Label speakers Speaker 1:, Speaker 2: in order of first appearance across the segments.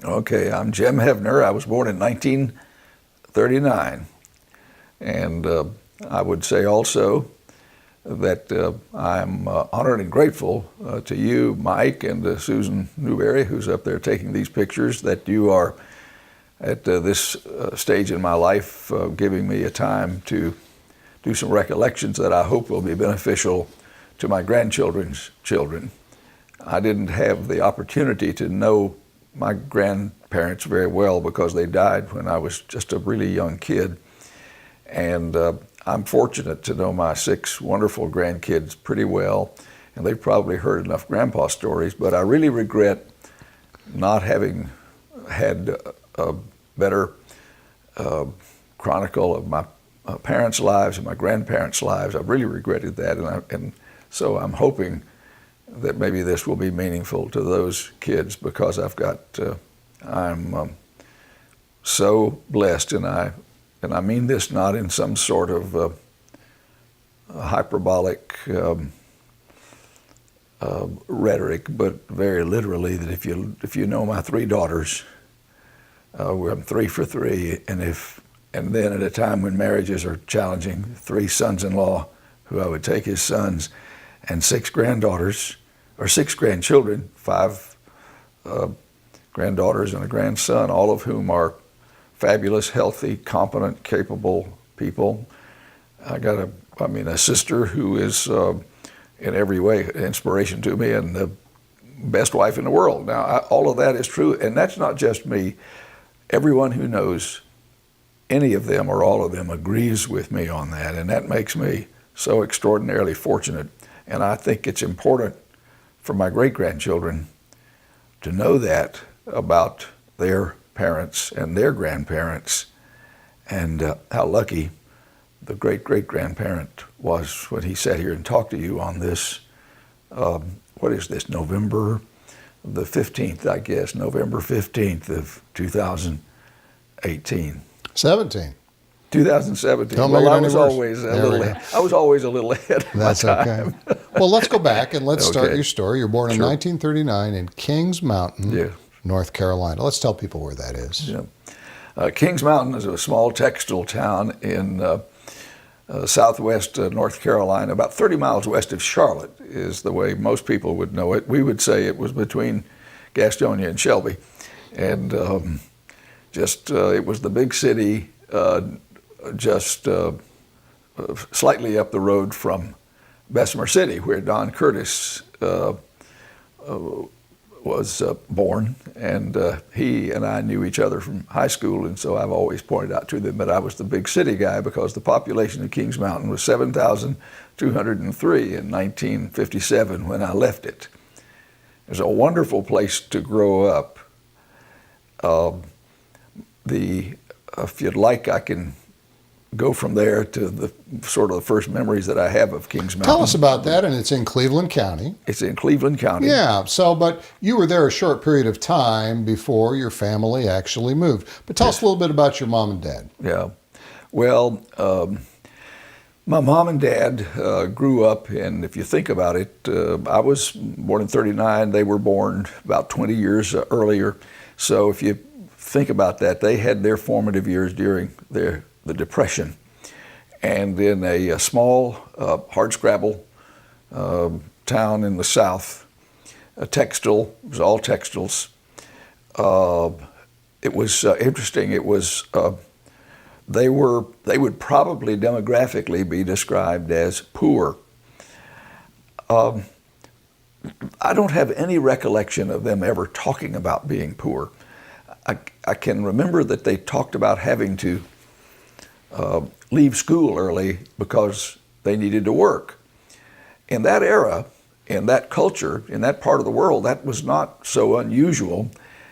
Speaker 1: Okay, I'm Jim Heavner. I was born in 1939. And I would say also that I'm honored and grateful to you, Mike, and Susan Newberry, who's up there taking these pictures, that you are at this stage in my life giving me a time to do some recollections that I hope will be beneficial to my grandchildren's children. I didn't have the opportunity to know my grandparents very well because they died when I was just a really young kid. And I'm fortunate to know my 6 wonderful grandkids pretty well, and they've probably heard enough grandpa stories, but I really regret not having had a better chronicle of my parents' lives and my grandparents' lives. I've really regretted that, and so I'm hoping that maybe this will be meaningful to those kids, because I'm so blessed, and I mean this not in some sort of hyperbolic rhetoric, but very literally, that if you know my 3 daughters, I'm 3 for 3, and then at a time when marriages are challenging, 3 sons-in-law who I would take as sons, and 6 granddaughters, or 6 grandchildren, 5 granddaughters and a grandson, all of whom are fabulous, healthy, competent, capable people. I got a sister who is in every way an inspiration to me, and the best wife in the world. Now, all of that is true, and that's not just me. Everyone who knows any of them or all of them agrees with me on that, and that makes me so extraordinarily fortunate. And I think it's important for my great-grandchildren to know that about their parents and their grandparents, and how lucky the great-great-grandparent was when he sat here and talked to you on this, what is this, November the 15th, I guess, November 15th of 2018.
Speaker 2: 17.
Speaker 1: 2017.
Speaker 2: Don't
Speaker 1: well,
Speaker 2: make it
Speaker 1: I
Speaker 2: any
Speaker 1: was
Speaker 2: worse.
Speaker 1: always
Speaker 2: There we go.
Speaker 1: I was always a little ahead of
Speaker 2: That's
Speaker 1: my time.
Speaker 2: okay. Well, let's go back and let's start
Speaker 1: Okay.
Speaker 2: your story. You're born in
Speaker 1: Sure.
Speaker 2: 1939 in Kings Mountain,
Speaker 1: Yeah.
Speaker 2: North Carolina. Let's tell people where that is.
Speaker 1: Yeah. Kings Mountain is a small textile town in southwest North Carolina, about 30 miles west of Charlotte is the way most people would know it. We would say it was between Gastonia and Shelby. And it was the big city just slightly up the road from Bessemer City, where Don Curtis was born, and he and I knew each other from high school, and so I've always pointed out to them that I was the big city guy, because the population of Kings Mountain was 7,203 in 1957 when I left it. It was a wonderful place to grow up. If you'd like, I can go from there to the sort of the first memories that I have of Kings Mountain.
Speaker 2: Tell us about that, and it's in Cleveland County.
Speaker 1: It's in Cleveland County.
Speaker 2: Yeah, but you were there a short period of time before your family actually moved. But tell us a little bit about your mom and dad.
Speaker 1: Yeah. Well, my mom and dad grew up, and if you think about it, I was born in 39. They were born about 20 years earlier. So if you think about that, they had their formative years during the Depression, and in a small hardscrabble town in the South, it was all textiles. It was interesting. It was they would probably demographically be described as poor. I don't have any recollection of them ever talking about being poor. I can remember that they talked about having to leave school early because they needed to work. In that era, in that culture, in that part of the world, that was not so unusual.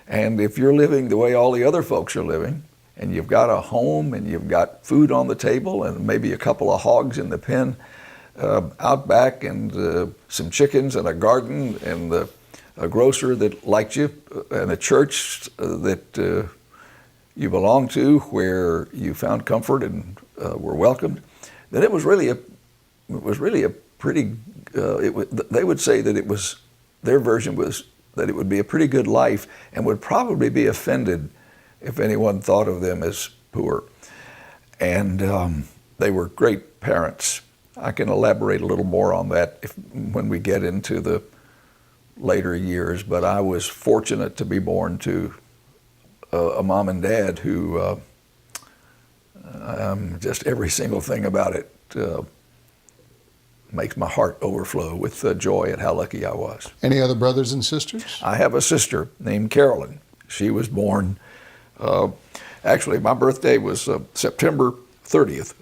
Speaker 1: And if you're living the way all the other folks are living, and you've got a home, and you've got food on the table, and maybe a couple of hogs in the pen out back, and some chickens, and a garden, and a grocer that liked you, and a church that you belonged to, where you found comfort and were welcomed, then it was really a pretty. They would say that their version was that it would be a pretty good life and would probably be offended if anyone thought of them as poor. And they were great parents. I can elaborate a little more on that when we get into the later years, but I was fortunate to be born to a mom and dad who just every single thing about it makes my heart overflow with joy at how lucky I was.
Speaker 2: Any other brothers and sisters?
Speaker 1: I have a sister named Carolyn. She was born, actually my birthday was September 30th,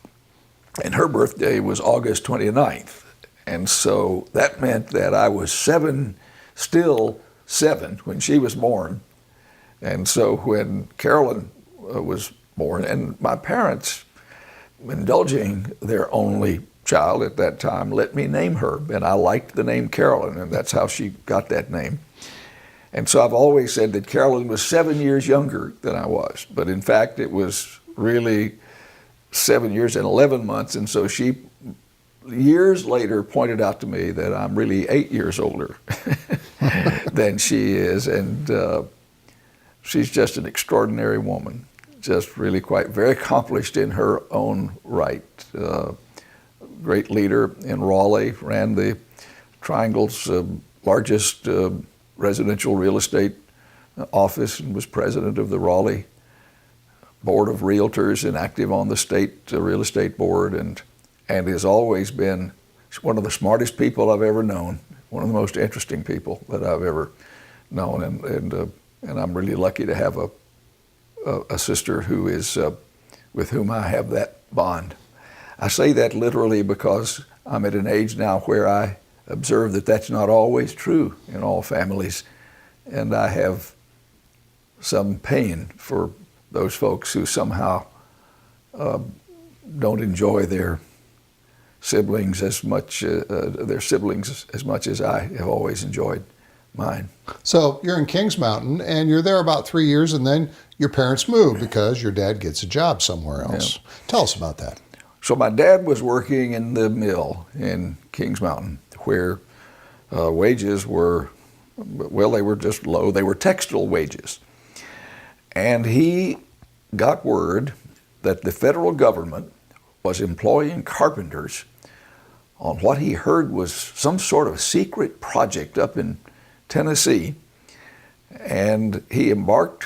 Speaker 1: and her birthday was August 29th. And so that meant that I was still seven when she was born. And so when Carolyn was born, and my parents, indulging their only child at that time, let me name her, and I liked the name Carolyn, and that's how she got that name. And so I've always said that Carolyn was 7 years younger than I was, but in fact it was really 7 years and 11 months, and so she years later pointed out to me that I'm really 8 years older than she is, and she's just an extraordinary woman, just really very accomplished in her own right. Great leader in Raleigh, ran the Triangle's largest residential real estate office, and was president of the Raleigh Board of Realtors and active on the state real estate board, and has always been one of the smartest people I've ever known, one of the most interesting people that I've ever known, and I'm really lucky to have a sister who is with whom I have that bond. I say that literally because I'm at an age now where I observe that that's not always true in all families, and I have some pain for those folks who somehow don't enjoy their siblings as much as I have always enjoyed mine.
Speaker 2: So you're in Kings Mountain, and you're there about 3 years, and then your parents move because your dad gets a job somewhere else. Yeah. Tell us about that.
Speaker 1: So my dad was working in the mill in Kings Mountain, where wages were, well, they were just low. They were textile wages. And he got word that the federal government was employing carpenters on what he heard was some sort of secret project up in Tennessee. And he embarked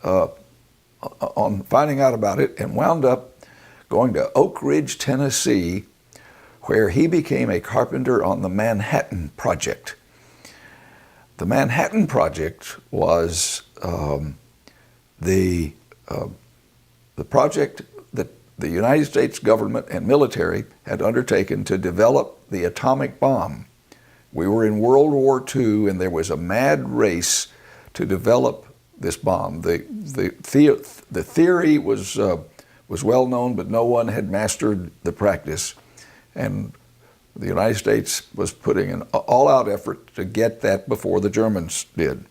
Speaker 1: on finding out about it and wound up going to Oak Ridge, Tennessee, where he became a carpenter on the Manhattan Project. The Manhattan Project was the project that the United States government and military had undertaken to develop the atomic bomb. We were in World War II, and there was a mad race to develop this bomb. The theory was well known, but no one had mastered the practice. And the United States was putting an all-out effort to get that before the Germans did.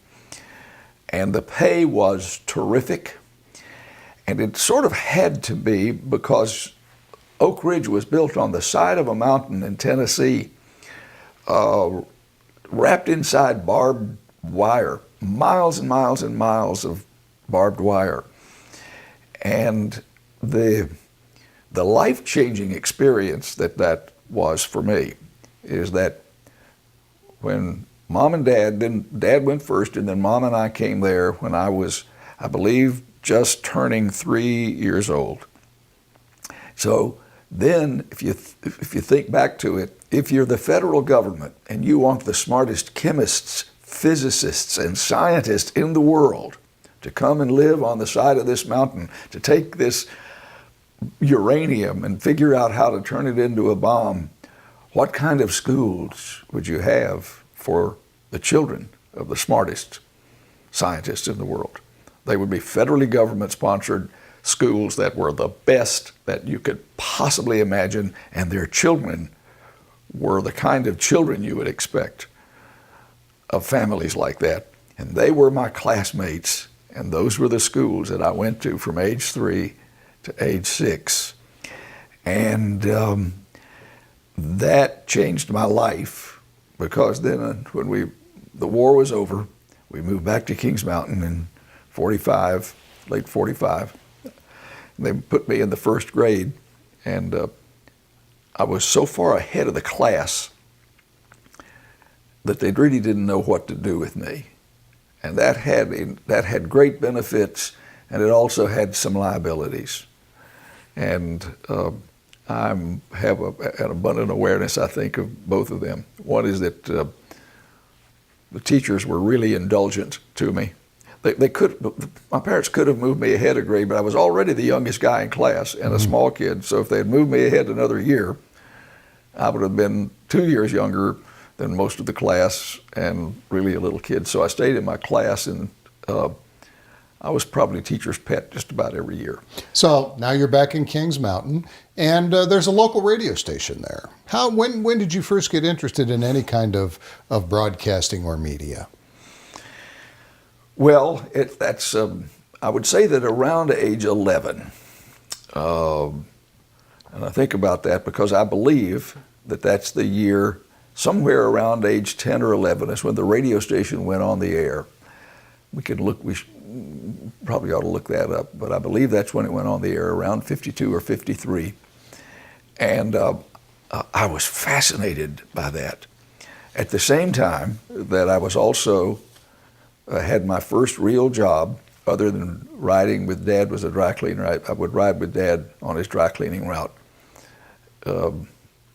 Speaker 1: And the pay was terrific. And it sort of had to be because Oak Ridge was built on the side of a mountain in Tennessee, wrapped inside barbed wire, miles and miles and miles of barbed wire. And the life-changing experience that was for me is that when Mom and Dad, then Dad went first, and then Mom and I came there when I was, I believe, just turning 3 years old. So then, if you think back to it, if you're the federal government and you want the smartest chemists, physicists, and scientists in the world to come and live on the side of this mountain, to take this uranium and figure out how to turn it into a bomb, what kind of schools would you have for the children of the smartest scientists in the world? They would be federally government-sponsored schools that were the best that you could possibly imagine, and their children were the kind of children you would expect of families like that. And they were my classmates, and those were the schools that I went to from age 3 to age 6. And that changed my life, because then when the war was over, we moved back to Kings Mountain in 45, late 45. They put me in the first grade, and I was so far ahead of the class that they really didn't know what to do with me. And that had great benefits, and it also had some liabilities. And I have an abundant awareness, I think, of both of them. One is that the teachers were really indulgent to me. My parents could have moved me ahead a grade, but I was already the youngest guy in class and a small kid. So if they had moved me ahead another year, I would have been 2 years younger than most of the class and really a little kid. So I stayed in my class, and I was probably teacher's pet just about every year.
Speaker 2: So now you're back in Kings Mountain, and there's a local radio station there. When did you first get interested in any kind of broadcasting or media?
Speaker 1: Well, I would say that around age 11, and I think about that because I believe that that's the year, somewhere around age 10 or 11 is when the radio station went on the air. We probably ought to look that up, but I believe that's when it went on the air, around 52 or 53. And I was fascinated by that. At the same time that I was also had my first real job, other than riding with Dad was a dry cleaner. I would ride with Dad on his dry cleaning route a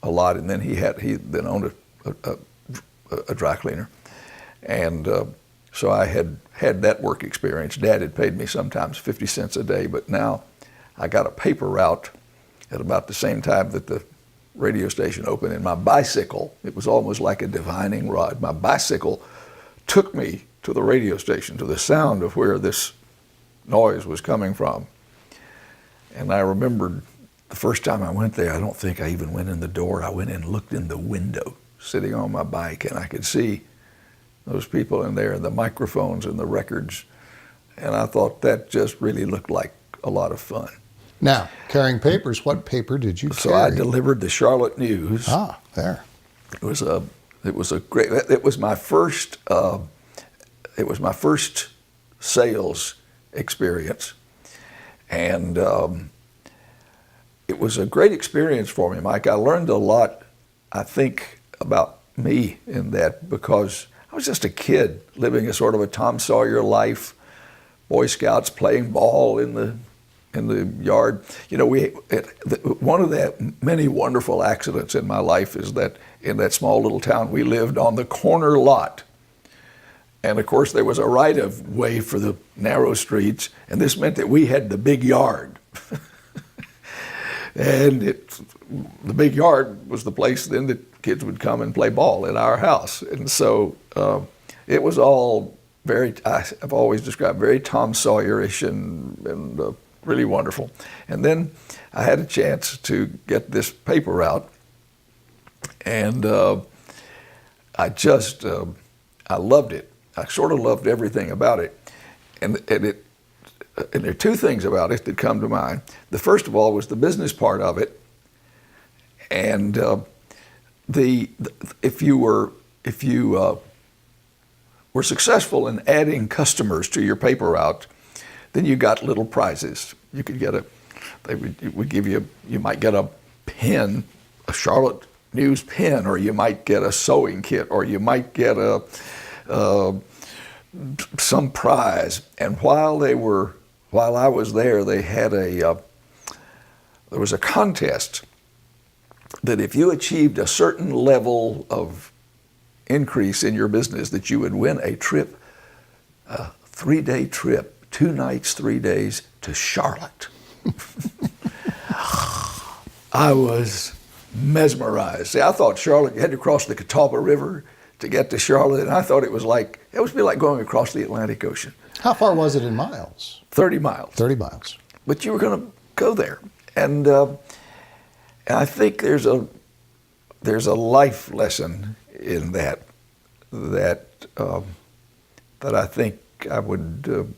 Speaker 1: lot, and then he then owned a dry cleaner, and so I had that work experience. Dad had paid me sometimes 50 cents a day, but now I got a paper route at about the same time that the radio station opened, and my bicycle, it was almost like a divining rod. My bicycle took me to the radio station, to the sound of where this noise was coming from. And I remembered the first time I went there, I don't think I even went in the door. I went in and looked in the window, sitting on my bike, and I could see those people in there, and the microphones and the records. And I thought that just really looked like a lot of fun.
Speaker 2: Now, carrying papers, what paper did you carry?
Speaker 1: So I delivered the Charlotte News.
Speaker 2: Ah, there.
Speaker 1: It was my first sales experience, and it was a great experience for me, Mike. I learned a lot, I think, about me in that, because I was just a kid living a sort of a Tom Sawyer life, Boy Scouts, playing ball in the yard. You know, one of the many wonderful accidents in my life is that in that small little town we lived on the corner lot. And of course there was a right of way for the narrow streets, and this meant that we had the big yard. And the big yard was the place then that kids would come and play ball at our house. And so it was all I've always described very Tom Sawyerish and really wonderful. And then I had a chance to get this paper out, and I loved it. I sort of loved everything about it. And there are two things about it that come to mind. The first of all was the business part of it. And if you were successful in adding customers to your paper route, then you got little prizes. You could get you might get a pen, a Charlotte News pen, or you might get a sewing kit, or you might get some prize. And while I was there, they had there was a contest that if you achieved a certain level of increase in your business, that you would win a trip, a 3-day trip, 2 nights, 3 days to Charlotte. I was mesmerized. See, I thought Charlotte, you had to cross the Catawba River to get to Charlotte, and I thought it would be like going across the Atlantic Ocean.
Speaker 2: How far was it in miles?
Speaker 1: 30 miles.
Speaker 2: 30 miles.
Speaker 1: But you were going to go there. And I think there's a life lesson in that I think I would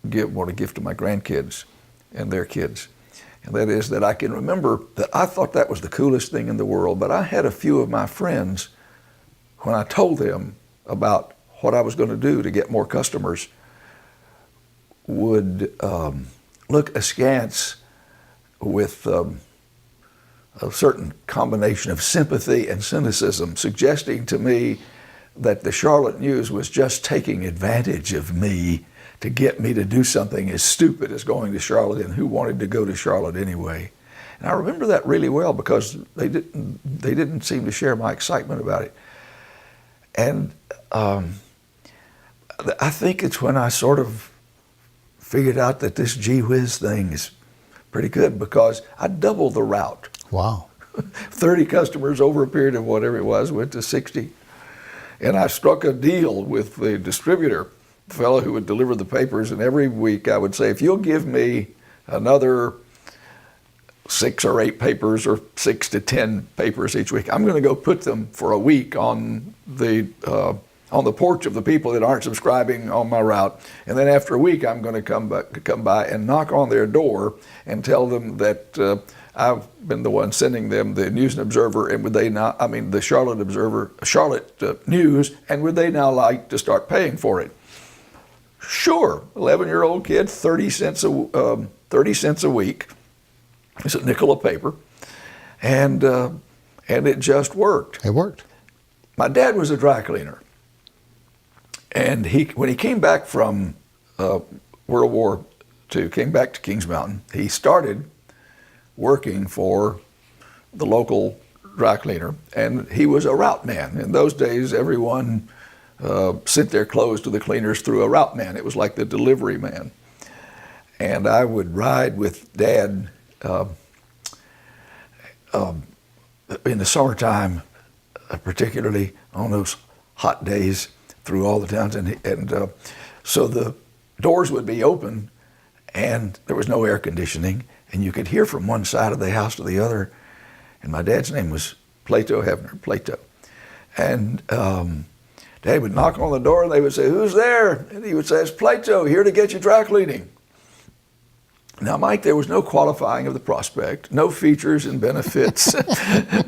Speaker 1: want to give to my grandkids and their kids. And that is that I can remember that I thought that was the coolest thing in the world, but I had a few of my friends, when I told them about what I was going to do to get more customers would look askance with a certain combination of sympathy and cynicism, suggesting to me that the Charlotte News was just taking advantage of me to get me to do something as stupid as going to Charlotte, and who wanted to go to Charlotte anyway. And I remember that really well because they didn't seem to share my excitement about it. And I think it's when I sort of figured out that this gee whiz thing is pretty good, because I doubled the route.
Speaker 2: Wow.
Speaker 1: 30 customers over a period of whatever it was, went to 60. And I struck a deal with the distributor, the fellow who would deliver the papers, and every week I would say, if you'll give me another 6 or 8 papers, or 6 to 10 papers each week, I'm going to go put them for a week on the porch of the people that aren't subscribing on my route. And then after a week, I'm going to come by and knock on their door and tell them that I've been the one sending them the News and Observer, and would they now, the Charlotte Observer, Charlotte News, and would they now like to start paying for it? Sure, 11-year-old kid, 30 cents a week. It's a nickel a paper, and it just worked.
Speaker 2: It worked.
Speaker 1: My dad was a dry cleaner, and when he came back from World War II, came back to Kings Mountain, he started working for the local dry cleaner, and he was a route man. In those days, everyone sent their clothes to the cleaners through a route man. It was like the delivery man. And I would ride with Dad in the summertime, particularly on those hot days, through all the towns, and so the doors would be open, and there was no air conditioning, and you could hear from one side of the house to the other. And my dad's name was Plato Heavner, Plato. And Dad would knock on the door, and they would say, "Who's there?" And he would say, "It's Plato, here to get you dry cleaning." Now, Mike, there was no qualifying of the prospect, no features and benefits,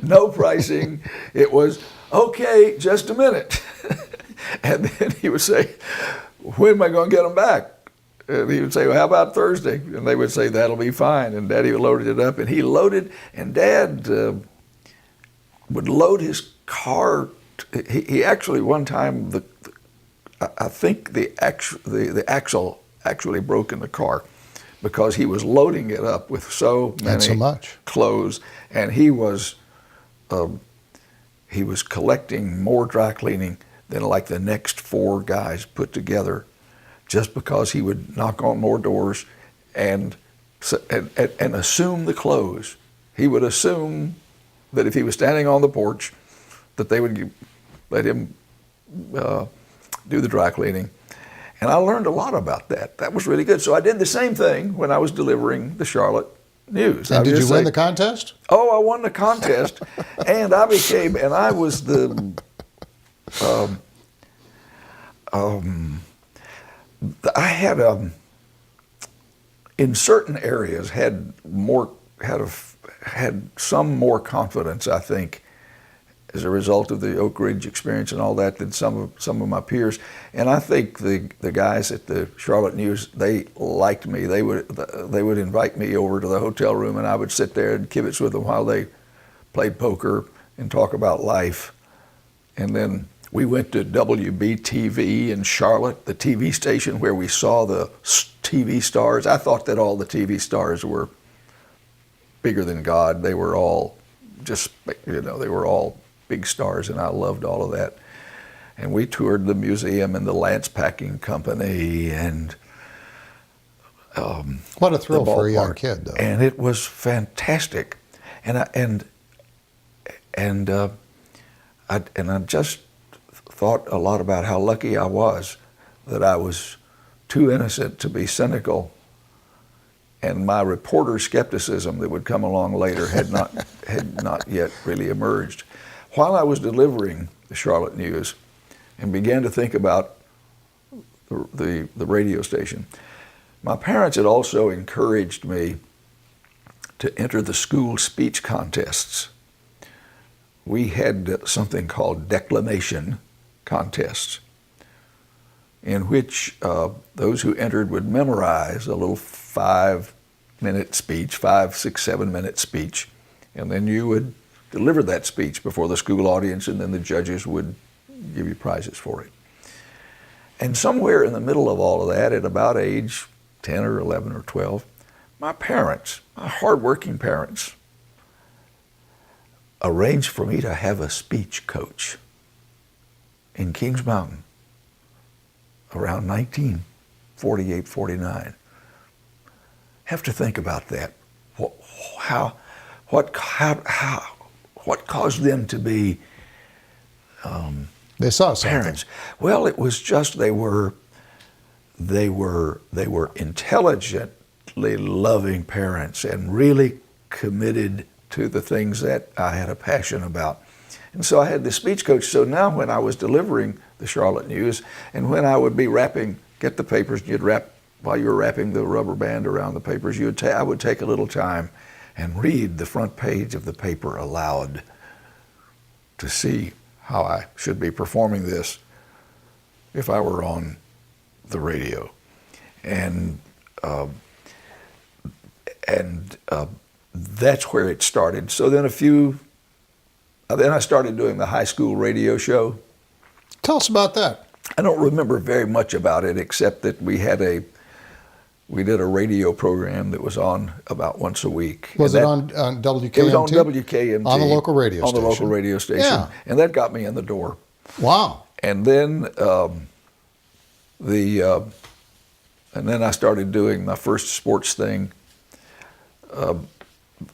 Speaker 1: no pricing. It was, "Okay, just a minute." And then he would say, "When am I going to get them back?" And he would say, "Well, how about Thursday?" And they would say, "That'll be fine." And Daddy loaded it up, and he loaded, and Dad would load his car. He actually, one time, I think the axle actually broke in the car, because he was loading it up with so many clothes, and he was collecting more dry cleaning than like the next 4 guys put together, just because he would knock on more doors and assume the clothes. He would assume that if he was standing on the porch, that they would let him do the dry cleaning. And I learned a lot about that. That was really good. So I did the same thing when I was delivering the Charlotte News.
Speaker 2: And did you win the contest?
Speaker 1: Oh, I won the contest, and I was the I had in certain areas had some more confidence, I think, as a result of the Oak Ridge experience and all that, than some of my peers. And I think the guys at the Charlotte News, they liked me. They would invite me over to the hotel room, and I would sit there and kibitz with them while they played poker and talk about life. And then we went to WBTV in Charlotte, the TV station where we saw the TV stars. I thought that all the TV stars were bigger than God. They were all just, they were all big stars, and I loved all of that. And we toured the museum and the Lance Packing Company, and
Speaker 2: what a thrill for a young kid, though.
Speaker 1: And it was fantastic. And I just thought a lot about how lucky I was that I was too innocent to be cynical, and my reporter skepticism that would come along later had not yet really emerged. While I was delivering the Charlotte News and began to think about the radio station, my parents had also encouraged me to enter the school speech contests. We had something called declamation contests, in which those who entered would memorize a little 5-minute speech, 5, 6, 7-minute speech, and then you would deliver that speech before the school audience, and then the judges would give you prizes for it. And somewhere in the middle of all of that, at about age 10 or 11 or 12, my parents, my hardworking parents, arranged for me to have a speech coach in Kings Mountain around 1948, 49. Have to think about that. What caused them to be
Speaker 2: They saw something.
Speaker 1: parents? Well, it was just they were intelligently loving parents and really committed to the things that I had a passion about. And so I had this speech coach. So now when I was delivering the Charlotte News, and when I would be get the papers, you'd wrap, while you were wrapping the rubber band around the papers, I would take a little time and read the front page of the paper aloud to see how I should be performing this if I were on the radio. And that's where it started. So then then I started doing the high school radio show.
Speaker 2: Tell us about that.
Speaker 1: I don't remember very much about it, except that we did a radio program that was on about once a week.
Speaker 2: Was it on WKMT?
Speaker 1: It was on WKMT.
Speaker 2: On the local radio
Speaker 1: on
Speaker 2: station.
Speaker 1: the local radio station.
Speaker 2: Yeah.
Speaker 1: And that got me in the door.
Speaker 2: Wow.
Speaker 1: And then and then I started doing my first sports thing.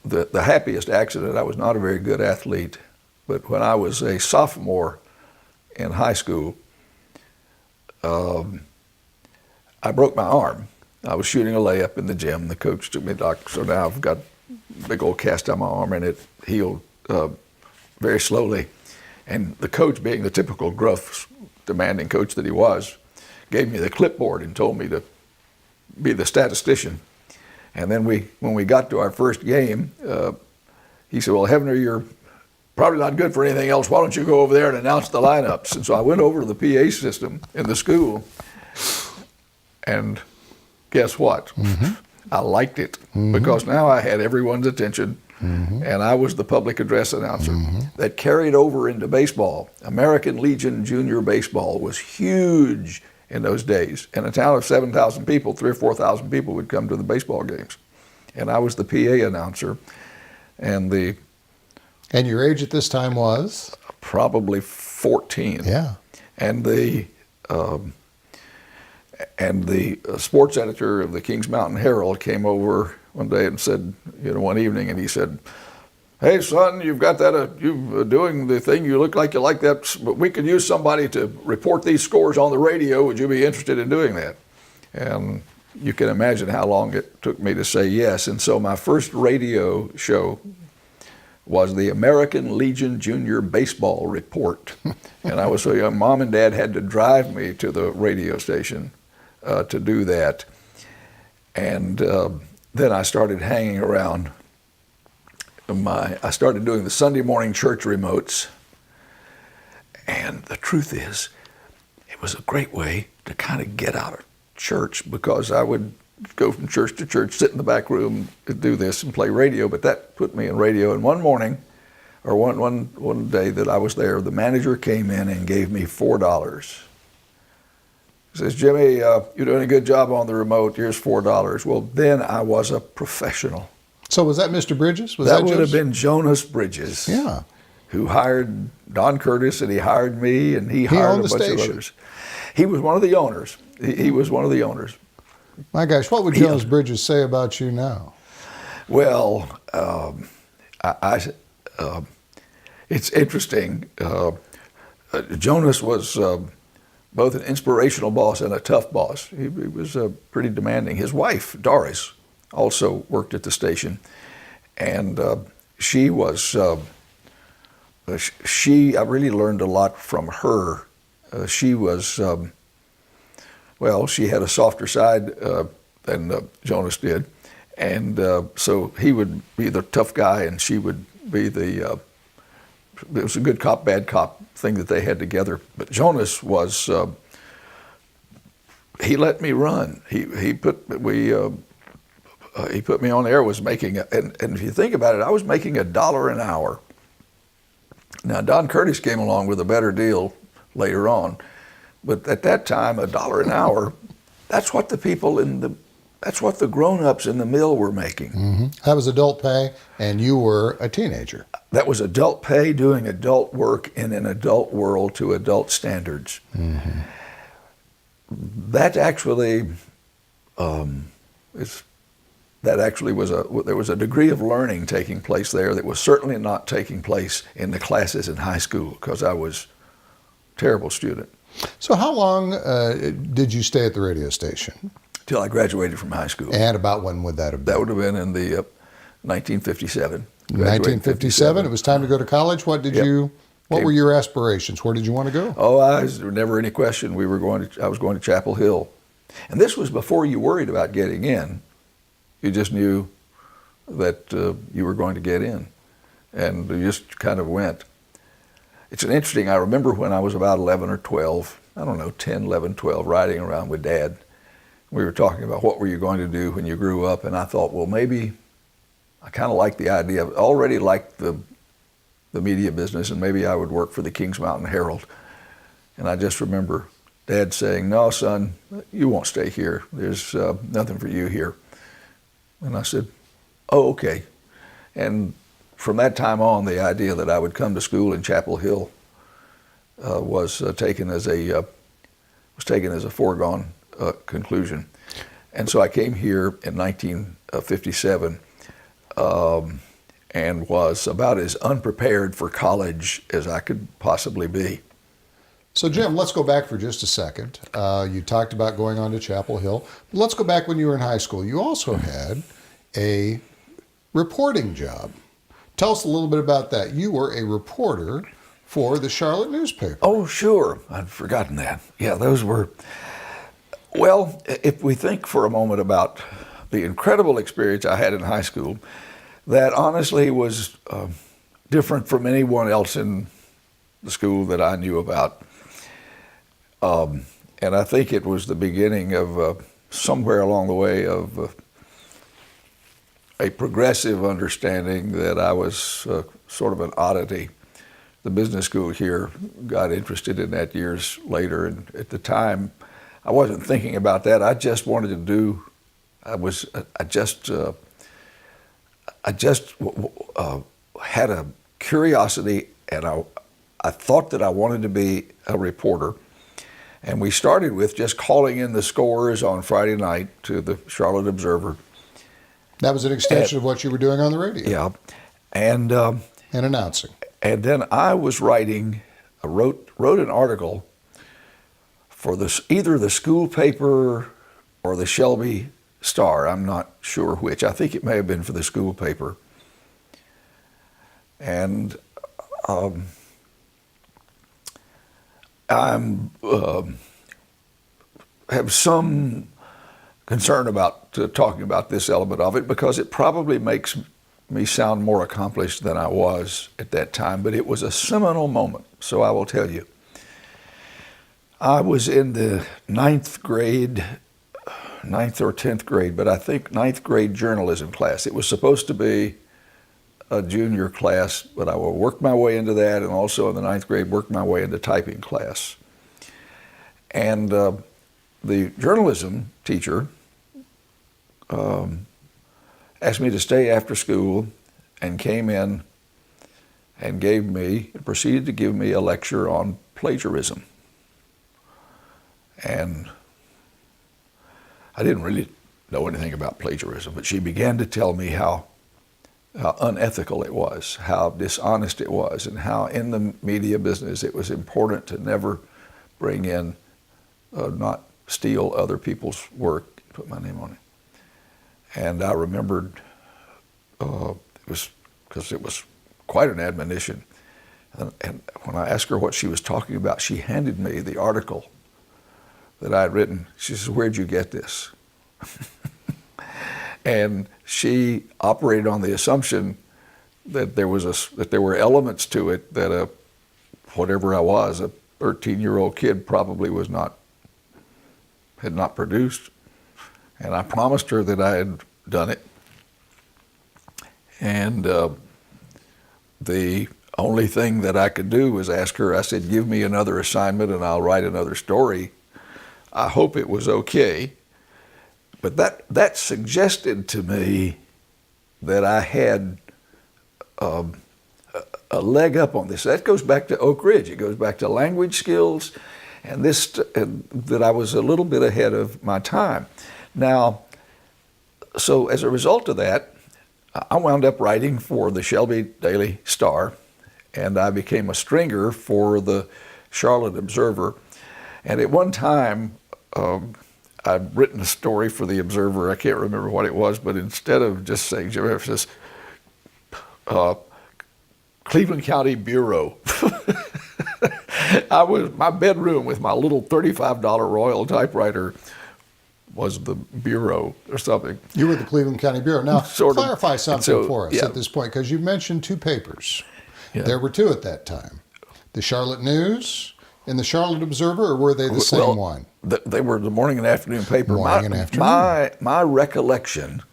Speaker 1: The happiest accident, I was not a very good athlete, but when I was a sophomore in high school, I broke my arm. I was shooting a layup in the gym. The coach took me to the doctor, so now I've got a big old cast on my arm, and it healed very slowly. And the coach, being the typical gruff, demanding coach that he was, gave me the clipboard and told me to be the statistician. And then when we got to our first game, he said, "Well, Heavner, you're probably not good for anything else. Why don't you go over there and announce the lineups?" And so I went over to the PA system in the school, and guess what?
Speaker 2: Mm-hmm.
Speaker 1: I liked it because now I had everyone's attention, and I was the public address announcer. That carried over into baseball. American Legion Junior Baseball was huge in those days. In a town of 7,000 people, 3,000 or 4,000 people would come to the baseball games. And I was the PA announcer. And
Speaker 2: your age at this time was?
Speaker 1: Probably 14.
Speaker 2: Yeah.
Speaker 1: And the sports editor of the Kings Mountain Herald came over one day and said, one evening, and he said, "Hey, son, you've got that, you're doing the thing, you look like you like that, but we could use somebody to report these scores on the radio. Would you be interested in doing that?" And you can imagine how long it took me to say yes. And so my first radio show was the American Legion Junior Baseball Report. And I was so young, Mom and Dad had to drive me to the radio station to do that. And then I started hanging around. I started doing the Sunday morning church remotes. And the truth is, it was a great way to kind of get out of church, because I would go from church to church, sit in the back room, do this and play radio. But that put me in radio. And one morning, or one day that I was there, the manager came in and gave me $4. He says, "Jimmy, you're doing a good job on the remote. Here's $4. Well, then I was a professional.
Speaker 2: So was that Mr. Bridges?
Speaker 1: That would have been Jonas Bridges.
Speaker 2: Yeah.
Speaker 1: Who hired Don Curtis, and he hired me, and he hired a bunch of others. He was one of the owners. He was one of the owners.
Speaker 2: My gosh, what would Jonas Bridges say about you now?
Speaker 1: Well, it's interesting. Jonas was both an inspirational boss and a tough boss. He was pretty demanding. His wife, Doris, also worked at the station, and she was. I really learned a lot from her. She was. She had a softer side than Jonas did, and so he would be the tough guy, and she would be the. It was a good cop, bad cop thing that they had together. But Jonas was he let me run. He put me on the air. Was making and if you think about it, I was making $1 an hour. Now Don Curtis came along with a better deal later on, but at that time, $1 an hour, that's what the grown-ups in the mill were making.
Speaker 2: Mm-hmm. That was adult pay, and you were a teenager.
Speaker 1: That was adult pay, doing adult work in an adult world to adult standards.
Speaker 2: Mm-hmm.
Speaker 1: That actually there was a degree of learning taking place there that was certainly not taking place in the classes in high school, because I was a terrible student.
Speaker 2: So how long did you stay at the radio station?
Speaker 1: Till I graduated from high school.
Speaker 2: And about when would that have been?
Speaker 1: That would have been in the 1957.
Speaker 2: 1957. It was time to go to college. What were your aspirations? Where did you want to go?
Speaker 1: Oh, there was never any question. I was going to Chapel Hill. And this was before you worried about getting in. You just knew that you were going to get in. And you just kind of went. It's I remember when I was about 11 or 12, I don't know, 10, 11, 12, riding around with Dad. We were talking about what were you going to do when you grew up, and I thought, well, maybe I kind of liked the idea. I already liked the media business, and maybe I would work for the Kings Mountain Herald. And I just remember Dad saying, no, son, you won't stay here. There's nothing for you here. And I said, oh, okay. And from that time on, the idea that I would come to school in Chapel Hill was taken as a foregone conclusion. And so I came here in 1957 and was about as unprepared for college as I could possibly be.
Speaker 2: So Jim, let's go back for just a second. You talked about going on to Chapel Hill. But let's go back when you were in high school. You also had a reporting job. Tell us a little bit about that. You were a reporter for the Charlotte newspaper.
Speaker 1: Oh, sure. I'd forgotten that. Yeah, those were... Well, if we think for a moment about the incredible experience I had in high school, that honestly was different from anyone else in the school that I knew about. And I think it was the beginning of somewhere along the way of a progressive understanding that I was sort of an oddity. The business school here got interested in that years later, and at the time, I wasn't thinking about that. I just wanted to do. I just had a curiosity, and I thought that I wanted to be a reporter. And we started with just calling in the scores on Friday night to the Charlotte Observer.
Speaker 2: That was an extension of what you were doing on the radio.
Speaker 1: Yeah, and
Speaker 2: announcing.
Speaker 1: And then I was wrote an article for either the school paper or the Shelby Star. I'm not sure which. I think it may have been for the school paper. And have some concern about talking about this element of it, because it probably makes me sound more accomplished than I was at that time, but it was a seminal moment, so I will tell you. I was in the ninth or 10th grade, but I think ninth grade journalism class. It was supposed to be a junior class, but I will work my way into that, and also in the ninth grade work my way into typing class. And the journalism teacher asked me to stay after school, and came in and proceeded to give me a lecture on plagiarism. And I didn't really know anything about plagiarism, but she began to tell me how unethical it was, how dishonest it was, and how in the media business it was important to never bring in, not steal other people's work, put my name on it. And I remembered, it was quite an admonition. And when I asked her what she was talking about, she handed me the article that I had written. She says, "Where'd you get this?" And she operated on the assumption that there were elements to it that whatever I was, a 13-year-old kid probably was not had not produced. And I promised her that I had done it. And the only thing that I could do was ask her, I said, give me another assignment and I'll write another story. I hope it was okay. But that suggested to me that I had a leg up on this. That goes back to Oak Ridge. It goes back to language skills and that I was a little bit ahead of my time. Now, so as a result of that, I wound up writing for the Shelby Daily Star, and I became a stringer for the Charlotte Observer. And at one time, I'd written a story for the Observer. I can't remember what it was, but instead of just saying, it says, Cleveland County Bureau. My bedroom with my little $35 Royal typewriter was the bureau or something.
Speaker 2: You were the Cleveland County Bureau. Now, clarify something for us
Speaker 1: yeah.
Speaker 2: at this point, because you mentioned two papers.
Speaker 1: Yeah.
Speaker 2: There were two at that time. The Charlotte News and the Charlotte Observer, or were they the same one?
Speaker 1: They were the morning and afternoon paper.
Speaker 2: Morning and afternoon.
Speaker 1: My recollection,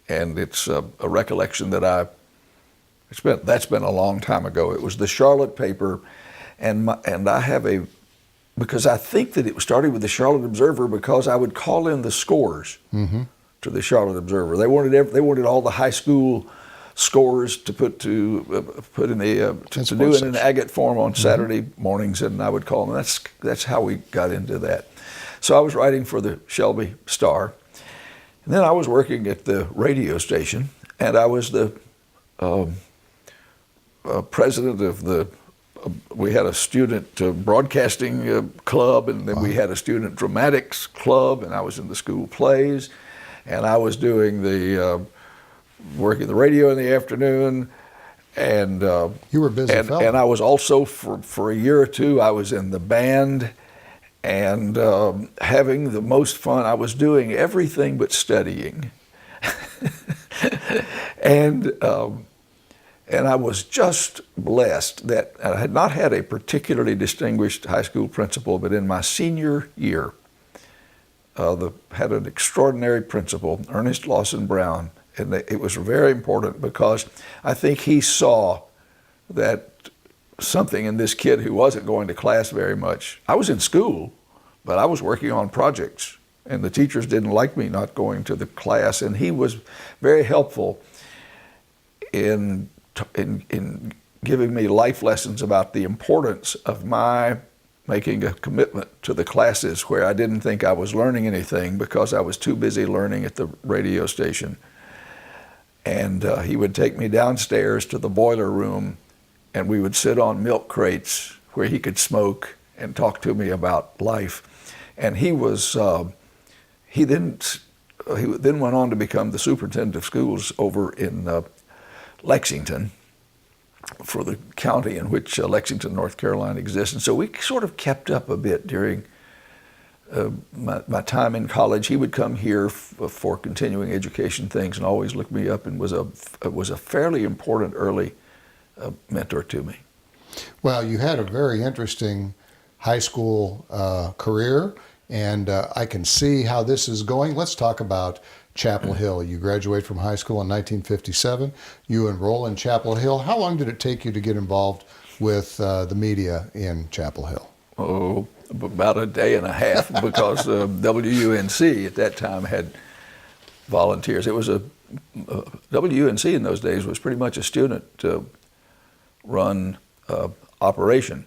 Speaker 1: and it's a recollection that that's been a long time ago. It was the Charlotte paper, and I have because I think that it started with the Charlotte Observer because I would call in the scores to the Charlotte Observer. They wanted all the high school scores to put in an agate form on Saturday mornings, and I would call them. That's how we got into that. So I was writing for the Shelby Star, and then I was working at the radio station, and I was the president of the. We had a student broadcasting club, and then we had a student dramatics club, and I was in the school plays, and I was doing working the radio in the afternoon, and
Speaker 2: you were busy fellow.
Speaker 1: And I was also for a year or two I was in the band, and having the most fun. I was doing everything but studying, and I was just blessed that I had not had a particularly distinguished high school principal, but in my senior year, had an extraordinary principal, Ernest Lawson Brown, and it was very important because I think he saw that something in this kid who wasn't going to class very much. I was in school, but I was working on projects, and the teachers didn't like me not going to the class, and he was very helpful in giving me life lessons about the importance of my making a commitment to the classes where I didn't think I was learning anything because I was too busy learning at the radio station. And he would take me downstairs to the boiler room, and we would sit on milk crates where he could smoke and talk to me about life. And he then went on to become the superintendent of schools over in Lexington, for the county in which Lexington, North Carolina exists. And so we sort of kept up a bit during my time in college. He would come here for continuing education things and always look me up, and was a fairly important early mentor to me.
Speaker 2: Well, you had a very interesting high school career, and I can see how this is going. Let's talk about Chapel Hill. You graduate from high school in 1957. You enroll in Chapel Hill. How long did it take you to get involved with the media in Chapel Hill?
Speaker 1: Oh, about a day and a half, because WUNC at that time had volunteers. It was WUNC in those days was pretty much a student-run operation.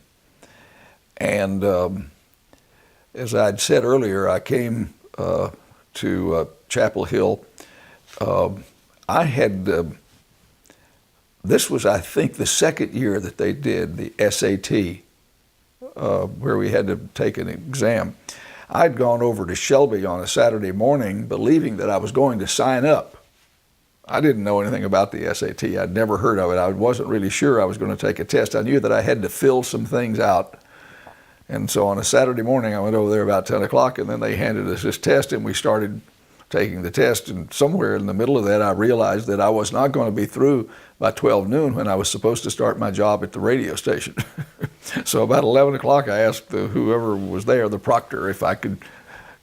Speaker 1: And as I'd said earlier, I came to Chapel Hill. This was, I think, the second year that they did the SAT, where we had to take an exam. I'd gone over to Shelby on a Saturday morning believing that I was going to sign up. I didn't know anything about the SAT. I'd never heard of it. I wasn't really sure I was going to take a test. I knew that I had to fill some things out. And so on a Saturday morning, I went over there about 10 o'clock, and then they handed us this test, and we started taking the test. And somewhere in the middle of that, I realized that I was not going to be through by 12 noon when I was supposed to start my job at the radio station. So about 11 o'clock, I asked whoever was there, the proctor, if I could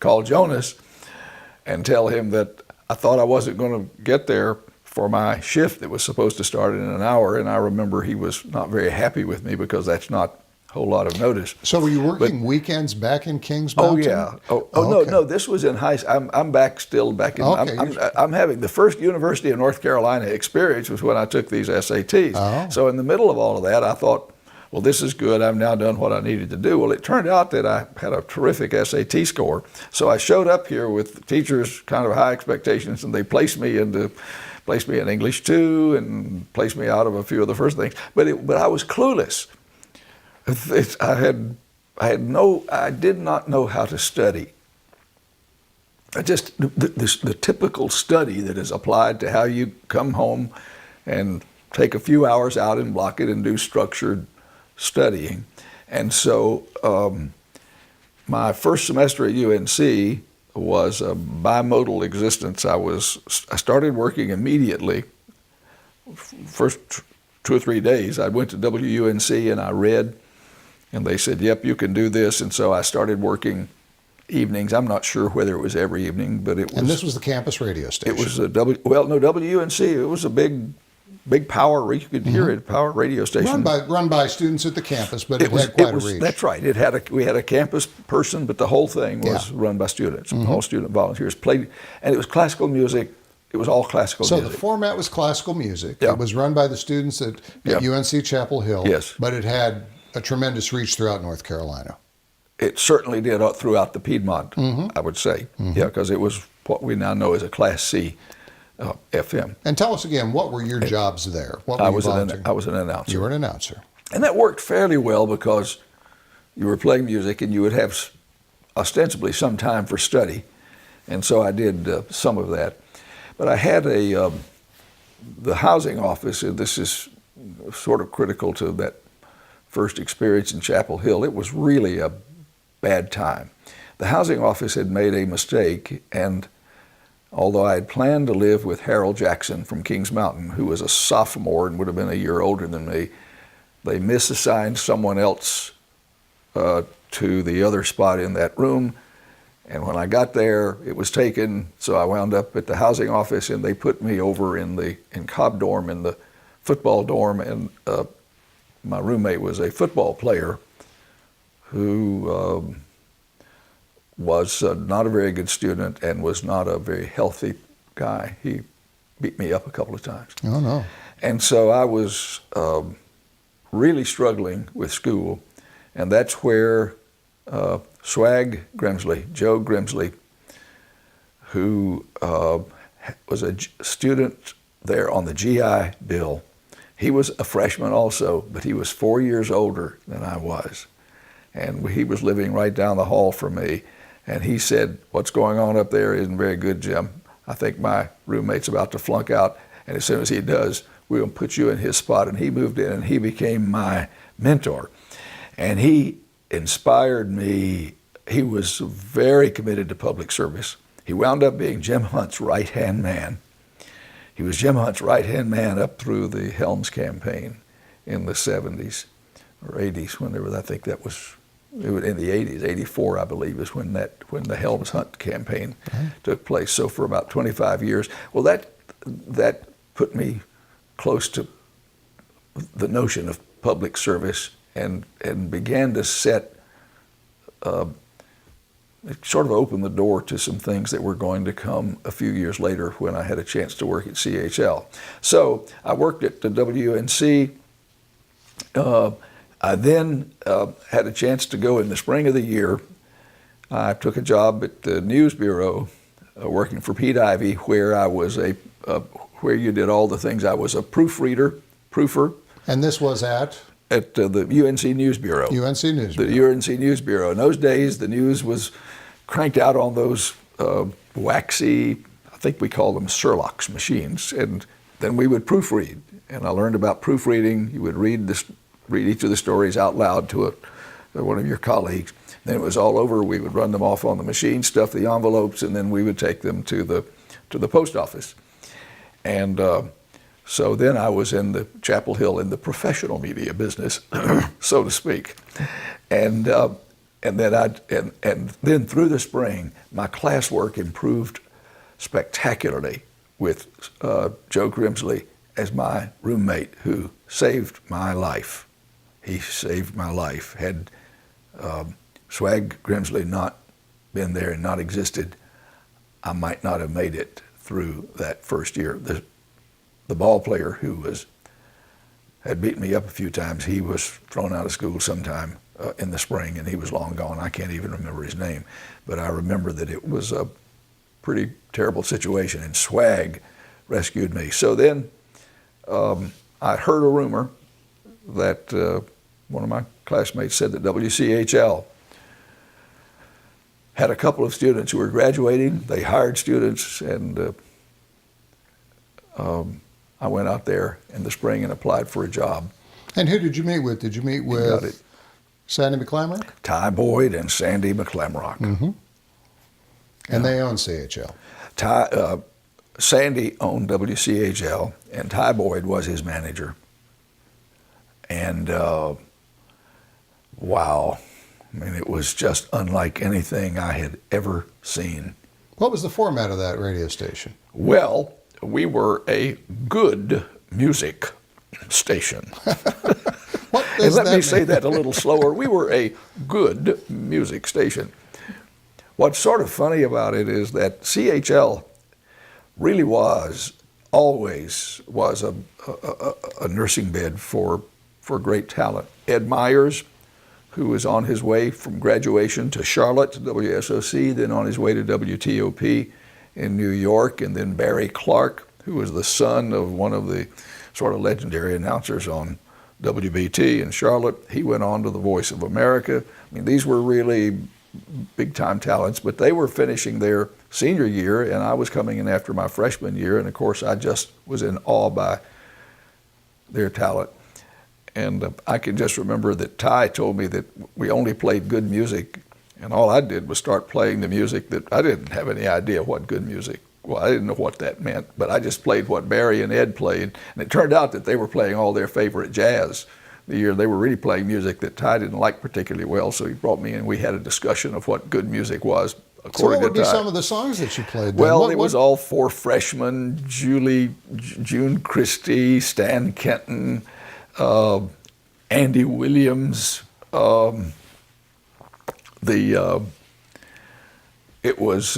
Speaker 1: call Jonas and tell him that I thought I wasn't going to get there for my shift that was supposed to start in an hour. And I remember he was not very happy with me because that's not a whole lot of notice.
Speaker 2: So were you working weekends back in Kings
Speaker 1: Oh
Speaker 2: Mountain?
Speaker 1: yeah. Oh
Speaker 2: Okay.
Speaker 1: no. This was in high. I'm still back in.
Speaker 2: Okay.
Speaker 1: I'm having the first University of North Carolina experience was when I took these SATs.
Speaker 2: Oh.
Speaker 1: So in the middle of all of that, I thought, well, this is good. I've now done what I needed to do. Well, it turned out that I had a terrific SAT score. So I showed up here with teachers' kind of high expectations, and they placed me in English 2 and placed me out of a few of the first things. But I was clueless. I did not know how to study. The typical study that is applied to how you come home and take a few hours out and block it and do structured studying. And so my first semester at UNC was a bimodal existence. I started working immediately. First 2 or 3 days, I went to WUNC and I read, and they said, yep, you can do this. And so I started working evenings. I'm not sure whether it was every evening, but it was.
Speaker 2: And this was the campus radio station.
Speaker 1: It was WUNC. It was a big power. You could hear it, power radio station.
Speaker 2: Run by students at the campus, but it had quite a reach.
Speaker 1: That's right. We had a campus person, but the whole thing was run by students. All student volunteers played, and it was classical music. It was all classical
Speaker 2: so
Speaker 1: music.
Speaker 2: So the format was classical music.
Speaker 1: Yeah.
Speaker 2: It was run by the students at UNC Chapel Hill.
Speaker 1: Yes.
Speaker 2: But it had a tremendous reach throughout North Carolina.
Speaker 1: It certainly did throughout the Piedmont, I would say. Yeah, because it was what we now know as a Class C FM.
Speaker 2: And tell us again, what were your jobs there? What were
Speaker 1: I
Speaker 2: you
Speaker 1: was an announcer.
Speaker 2: You were an announcer.
Speaker 1: And that worked fairly well because you were playing music and you would have ostensibly some time for study. And so I did some of that. But I had the housing office, and this is sort of critical to that first experience in Chapel Hill. It was really a bad time. The housing office had made a mistake, and although I had planned to live with Harold Jackson from Kings Mountain, who was a sophomore and would have been a year older than me, they misassigned someone else to the other spot in that room. And when I got there, it was taken, so I wound up at the housing office, and they put me over in Cobb dorm, in the football dorm, and my roommate was a football player who was not a very good student and was not a very healthy guy. He beat me up a couple of times.
Speaker 2: Oh, no.
Speaker 1: And so I was really struggling with school, and that's where Swag Grimsley, Joe Grimsley, who was a student there on the GI Bill. He was a freshman also, but he was 4 years older than I was. And he was living right down the hall from me. And he said, what's going on up there isn't very good, Jim. I think my roommate's about to flunk out. And as soon as he does, we're going to put you in his spot. And he moved in, and he became my mentor. And he inspired me. He was very committed to public service. He wound up being Jim Hunt's right-hand man. He was Jim Hunt's right-hand man up through the Helms campaign in the 70s or 80s, whenever. I think that was in the 80s. 84, I believe, is when the Helms Hunt campaign took place. So for about 25 years. Well, that put me close to the notion of public service and began to set, it sort of opened the door to some things that were going to come a few years later when I had a chance to work at CHL. So I worked at the WNC. I then had a chance to go in the spring of the year. I took a job at the News Bureau, working for Pete Ivey, where I was where you did all the things. I was a proofer. And
Speaker 2: this was at
Speaker 1: the UNC News Bureau.
Speaker 2: UNC News Bureau.
Speaker 1: The UNC News Bureau. In those days, the news was cranked out on those waxy, I think we called them Surlocks machines, and then we would proofread. And I learned about proofreading. You would read each of the stories out loud to one of your colleagues. Then it was all over. We would run them off on the machine, stuff the envelopes, and then we would take them to the post office. And so then I was in the Chapel Hill in the professional media business, so to speak. And and then through the spring, my classwork improved spectacularly with Joe Grimsley as my roommate, who saved my life. He saved my life. Had Swag Grimsley not been there and not existed, I might not have made it through that first year. The ball player who had beaten me up a few times, he was thrown out of school sometime in the spring, and he was long gone. I can't even remember his name, but I remember that it was a pretty terrible situation, and Swag rescued me. So then I heard a rumor that one of my classmates said that WCHL had a couple of students who were graduating. They hired students, and I went out there in the spring and applied for a job.
Speaker 2: And who did you meet with? Did you meet with Sandy McClamrock?
Speaker 1: Ty Boyd and Sandy McClamrock.
Speaker 2: Mm-hmm. And they own CHL.
Speaker 1: Sandy owned WCHL, and Ty Boyd was his manager. And wow, I mean, it was just unlike anything I had ever seen.
Speaker 2: What was the format of that radio station?
Speaker 1: Well, we were a good music station.
Speaker 2: What
Speaker 1: and
Speaker 2: does
Speaker 1: let
Speaker 2: that
Speaker 1: me
Speaker 2: mean?
Speaker 1: say that a little slower. We were a good music station. What's sort of funny about it is that CHL really always was a nursing bed for great talent. Ed Myers, who was on his way from graduation to Charlotte to WSOC, then on his way to WTOP in New York, and then Barry Clark, who was the son of one of the sort of legendary announcers on WBT in Charlotte. He went on to the Voice of America. I mean, these were really big-time talents, but they were finishing their senior year, and I was coming in after my freshman year, and of course I just was in awe by their talent. And I can just remember that Ty told me that we only played good music, and all I did was start playing the music that I didn't have any idea what good music. Well, I didn't know what that meant, but I just played what Barry and Ed played, and it turned out that they were playing all their favorite jazz. The year they were really playing music that Ty didn't like particularly well, so he brought me in. We had a discussion of what good music was.
Speaker 2: So what would be some of the songs that you played then?
Speaker 1: Well, it was all four freshmen: June Christie, Stan Kenton, Andy Williams. It was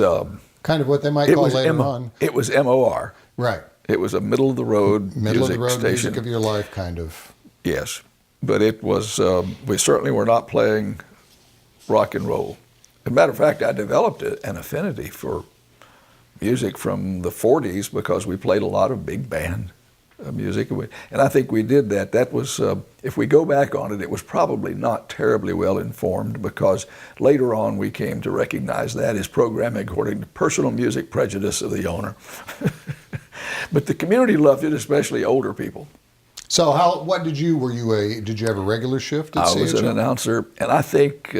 Speaker 2: kind of what they might call later on.
Speaker 1: It was MOR.
Speaker 2: Right.
Speaker 1: It was a middle of the road
Speaker 2: music of your life, kind of.
Speaker 1: Yes, but it was. We certainly were not playing rock and roll. As a matter of fact, I developed an affinity for music from the 40s because we played a lot of big band music. And I think we did that. That was, if we go back on it, it was probably not terribly well informed because later on we came to recognize that as programming according to personal music prejudice of the owner. But the community loved it, especially older people.
Speaker 2: So did you have a regular shift at CHL?
Speaker 1: I was an announcer, and I think,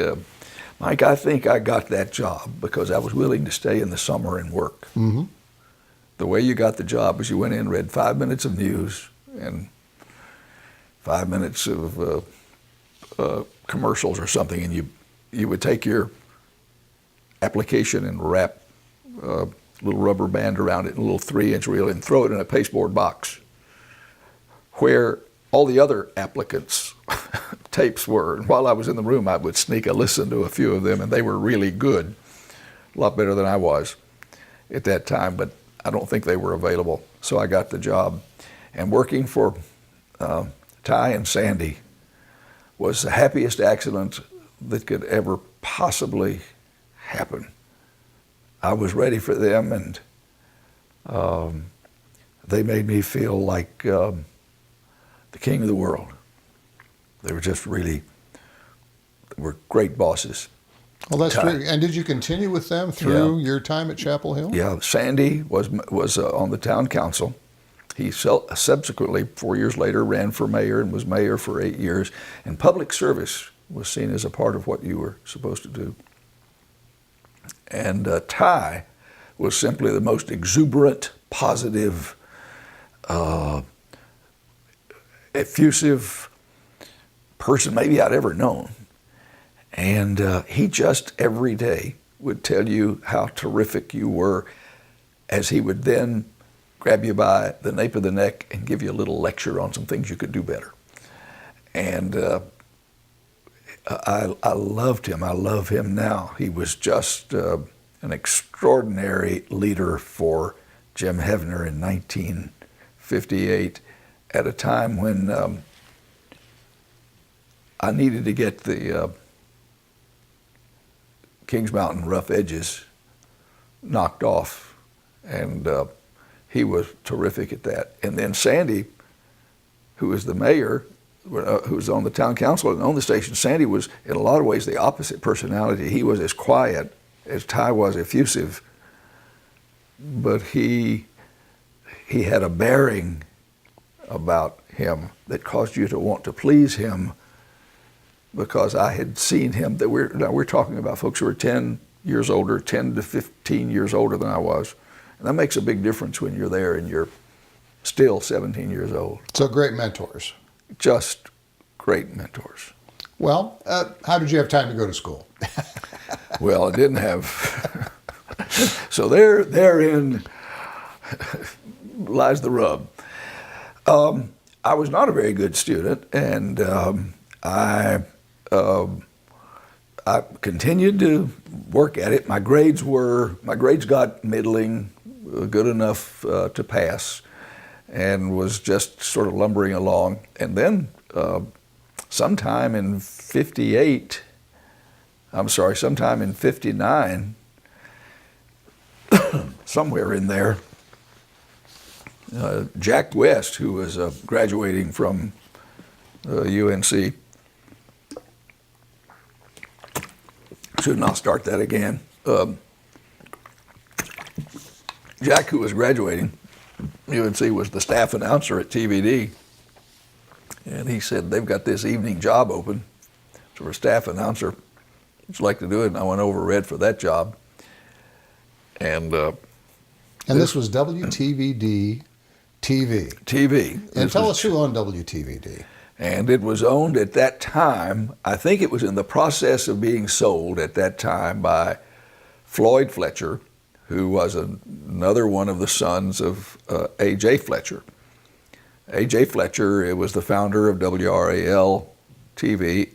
Speaker 1: Mike, I got that job because I was willing to stay in the summer and work.
Speaker 2: Mm-hmm.
Speaker 1: The way you got the job was you went in, read 5 minutes of news and 5 minutes of commercials or something, and you would take your application and wrap a little rubber band around it, and a little 3-inch reel, and throw it in a pasteboard box where all the other applicants' tapes were. And while I was in the room, I would sneak a listen to a few of them, and they were really good, a lot better than I was at that time, but I don't think they were available. So I got the job. And working for Ty and Sandy was the happiest accident that could ever possibly happen. I was ready for them, and they made me feel like the king of the world. They were just they were great bosses.
Speaker 2: Well, that's true. And did you continue with them through your time at Chapel Hill?
Speaker 1: Yeah, Sandy was on the town council. He subsequently, 4 years later, ran for mayor and was mayor for 8 years. And public service was seen as a part of what you were supposed to do. And Ty was simply the most exuberant, positive, effusive person maybe I'd ever known. And he just every day would tell you how terrific you were, as he would then grab you by the nape of the neck and give you a little lecture on some things you could do better. And I loved him. I love him now. He was just an extraordinary leader for Jim Heavner in 1958, at a time when I needed to get the Kings Mountain rough edges knocked off, and he was terrific at that. And then Sandy, who was the mayor, who was on the town council and owned the station, Sandy was in a lot of ways the opposite personality. He was as quiet as Ty was effusive, but he had a bearing about him that caused you to want to please him, because I had seen him. That we're talking about folks who are 10 years older, 10 to 15 years older than I was, and that makes a big difference when you're there and you're still 17 years old.
Speaker 2: So great mentors.
Speaker 1: Just great mentors.
Speaker 2: Well, how did you have time to go to school?
Speaker 1: Well, I didn't have. So therein lies the rub. I was not a very good student, and I continued to work at it. My grades got middling, good enough to pass, and was just sort of lumbering along. And then sometime in 59, somewhere in there, Jack West, who was graduating from UNC, should not start that again. Jack, who was graduating, UNC, was the staff announcer at TVD, and he said, they've got this evening job open for a staff announcer. Would you like to do it? And I went over, read for that job. And
Speaker 2: this was WTVD TV.
Speaker 1: TV.
Speaker 2: And tell us who owned WTVD.
Speaker 1: And it was owned at that time, I think it was in the process of being sold at that time by Floyd Fletcher, who was another one of the sons of A.J. Fletcher. A.J. Fletcher, it was the founder of WRAL TV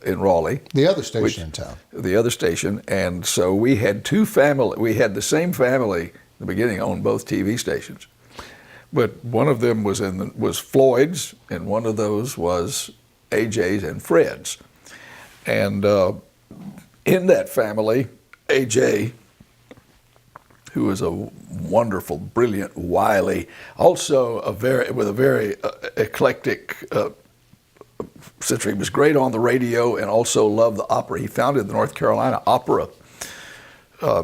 Speaker 1: in Raleigh.
Speaker 2: The other station in town.
Speaker 1: The other station. And so we had the same family in the beginning owned both TV stations. But one of them was Floyd's, and one of those was AJ's and Fred's. And in that family, AJ, who was a wonderful, brilliant, wily, also with a very eclectic, since he was great on the radio and also loved the opera. He founded the North Carolina Opera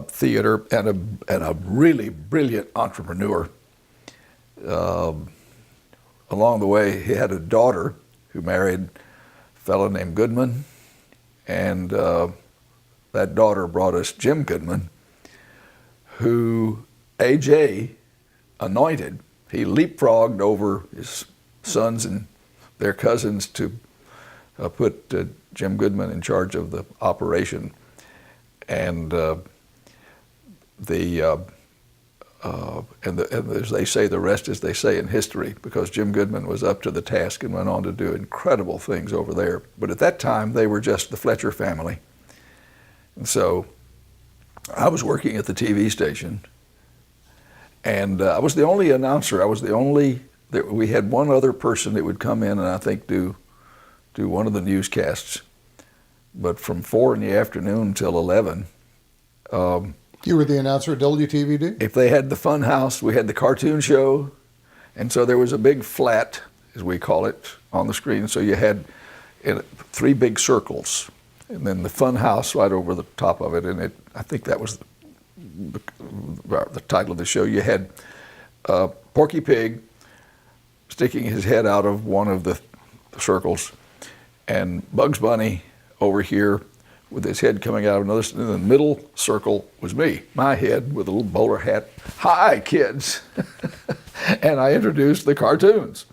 Speaker 1: Theater, and a really brilliant entrepreneur. Along the way, he had a daughter who married a fellow named Goodman, and that daughter brought us Jim Goodman, who AJ anointed. He leapfrogged over his sons and their cousins to put Jim Goodman in charge of the operation, and as they say, the rest, as they say in history, because Jim Goodman was up to the task and went on to do incredible things over there. But at that time, they were just the Fletcher family. And so I was working at the TV station, and I was the only announcer. We had one other person that would come in and I think do one of the newscasts. But from 4 in the afternoon till 11,
Speaker 2: you were the announcer at WTVD?
Speaker 1: if they had the fun house, we had the cartoon show. And so there was a big flat, as we call it, on the screen. So you had 3 big circles, and then the fun house right over the top of it. And I think that was the title of the show. You had Porky Pig sticking his head out of one of the circles, and Bugs Bunny over here with his head coming out of another. In the middle circle was me, my head with a little bowler hat. Hi, kids. And I introduced the cartoons.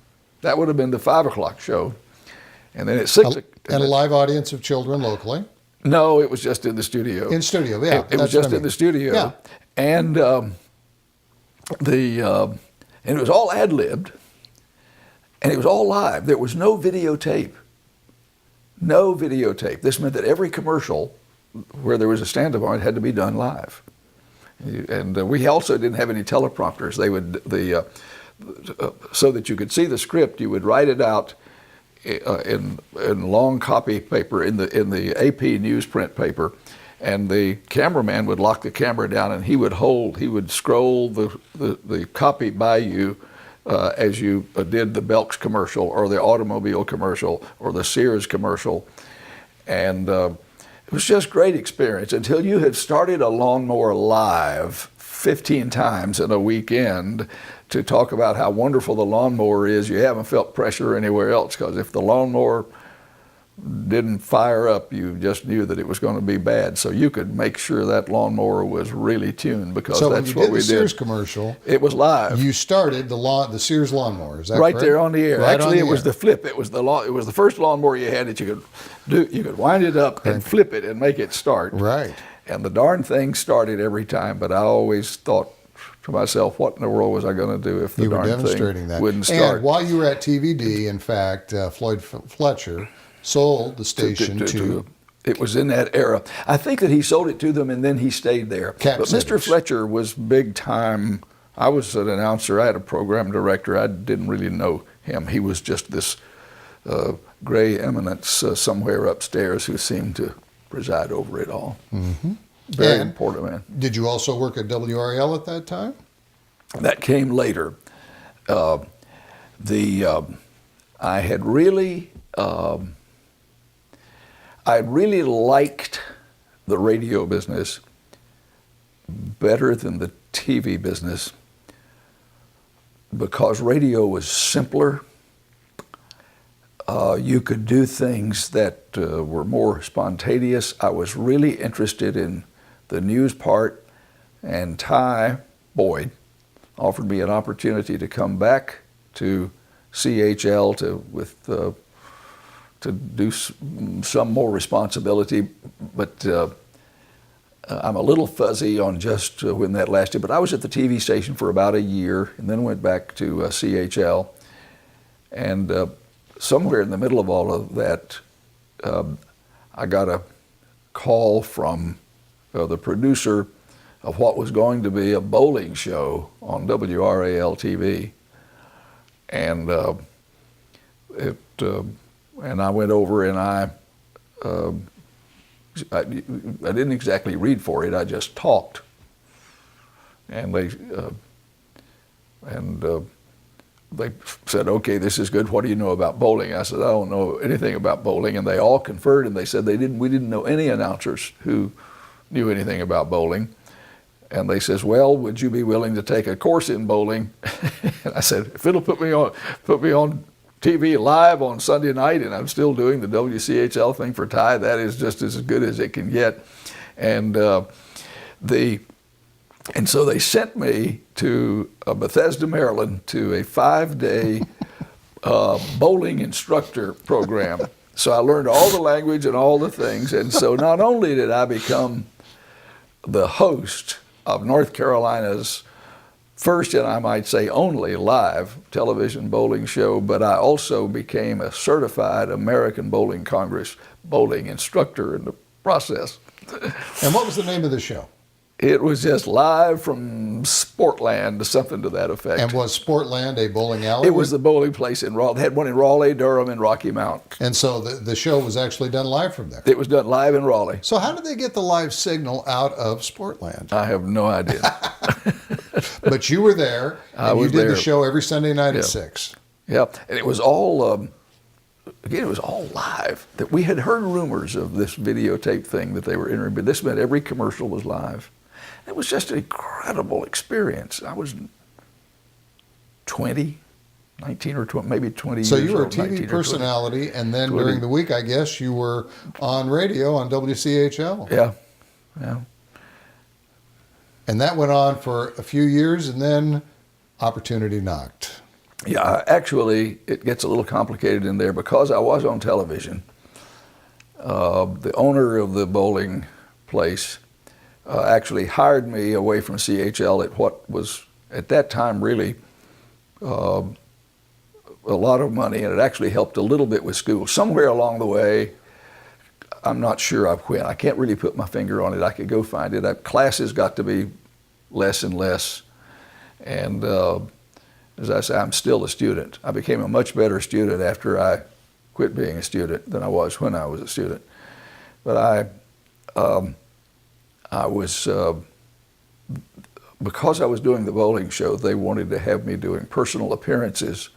Speaker 1: That would have been the 5 o'clock show. And then at 6
Speaker 2: And a live audience of children locally.
Speaker 1: No, it was just in the studio.
Speaker 2: In studio, yeah.
Speaker 1: It was just in the studio.
Speaker 2: Yeah.
Speaker 1: And and it was all ad-libbed, and it was all live. There was no videotape. No videotape. This meant that every commercial where there was a stand-up on it had to be done live. And we also didn't have any teleprompters. They would so that you could see the script, you would write it out in long copy paper in the AP newsprint paper, and the cameraman would lock the camera down, and he would scroll the copy by you as you did the Belk's commercial or the automobile commercial or the Sears commercial, and it was just great experience until you had started a lawnmower live 15 times in a weekend to talk about how wonderful the lawnmower is. You haven't felt pressure anywhere else, because if the lawnmower didn't fire up, you just knew that it was going to be bad. So you could make sure that lawnmower was really tuned, because
Speaker 2: So
Speaker 1: that's
Speaker 2: when you
Speaker 1: what we
Speaker 2: did the
Speaker 1: did.
Speaker 2: Sears commercial,
Speaker 1: It was live.
Speaker 2: you started the Sears lawnmower. Is that
Speaker 1: Right
Speaker 2: correct?
Speaker 1: there on the air.
Speaker 2: Right
Speaker 1: Actually,
Speaker 2: on
Speaker 1: it was
Speaker 2: air.
Speaker 1: the flip. It was the first lawnmower you had that you could do. You could wind it up and flip it and make it start.
Speaker 2: Right.
Speaker 1: And the darn thing started every time. But I always thought to myself, what in the world was I going to do if the
Speaker 2: You were
Speaker 1: darn
Speaker 2: demonstrating
Speaker 1: thing
Speaker 2: that.
Speaker 1: wouldn't start?
Speaker 2: And while you were at TVD, in fact, Floyd Fletcher sold the station to
Speaker 1: it was in that era. I think that he sold it to them and then he stayed there.
Speaker 2: Cap
Speaker 1: But Mr.
Speaker 2: Cities.
Speaker 1: Fletcher was big time. I was an announcer. I had a program director. I didn't really know him. He was just this gray eminence somewhere upstairs who seemed to preside over it all.
Speaker 2: Mm-hmm.
Speaker 1: Very
Speaker 2: And
Speaker 1: important man.
Speaker 2: Did you also work at WRAL at that time?
Speaker 1: That came later. I had really liked the radio business better than the TV business, because radio was simpler. You could do things that were more spontaneous. I was really interested in the news part, and Ty Boyd offered me an opportunity to come back to CHL to do some more responsibility, but I'm a little fuzzy on just when that lasted. But I was at the TV station for about a year, and then went back to CHL, and somewhere in the middle of all of that, I got a call from the producer of what was going to be a bowling show on WRAL TV, and and I went over and I didn't exactly read for it. I just talked, and they said, "Okay, this is good. What do you know about bowling?" I said, "I don't know anything about bowling," and they all conferred, and they said we didn't know any announcers who knew anything about bowling. And they says, "Well, would you be willing to take a course in bowling?" And I said, "If it'll put me on TV live on Sunday night, and I'm still doing the WCHL thing for Ty, that is just as good as it can get." And so they sent me to Bethesda, Maryland, to a 5-day bowling instructor program. So I learned all the language and all the things. And so not only did I become the host of North Carolina's first, and I might say only, live television bowling show, but I also became a certified American Bowling Congress bowling instructor in the process.
Speaker 2: And what was the name of the show?
Speaker 1: It was just live from Sportland, something to that effect.
Speaker 2: And was Sportland a bowling alley?
Speaker 1: It was the bowling place in Raleigh. They had one in Raleigh, Durham, and Rocky Mount.
Speaker 2: And so the show was actually done live from there.
Speaker 1: It was done live in Raleigh.
Speaker 2: So how did they get the live signal out of Sportland?
Speaker 1: I have no idea.
Speaker 2: But you were there, and you did the show every Sunday night at 6.
Speaker 1: Yeah, and it was all, again, it was all live. That we had heard rumors of this videotape thing that they were entering, but this meant every commercial was live. It was just an incredible experience. I was 19 or 20, maybe 20
Speaker 2: So
Speaker 1: years
Speaker 2: you were a
Speaker 1: old,
Speaker 2: TV personality, and then
Speaker 1: 20.
Speaker 2: during the week, I guess, you were on radio on WCHL.
Speaker 1: Yeah.
Speaker 2: And that went on for a few years, and then opportunity knocked.
Speaker 1: Yeah, actually, it gets a little complicated in there because I was on television. The owner of the bowling place actually hired me away from CHL at what was, at that time, really a lot of money, and it actually helped a little bit with school. Somewhere along the way, I'm not sure I when. I can't really put my finger on it. I could go find it. Classes got to be less and less, and as I say, I'm still a student. I became a much better student after I quit being a student than I was when I was a student. But I was, because I was doing the bowling show, they wanted to have me doing personal appearances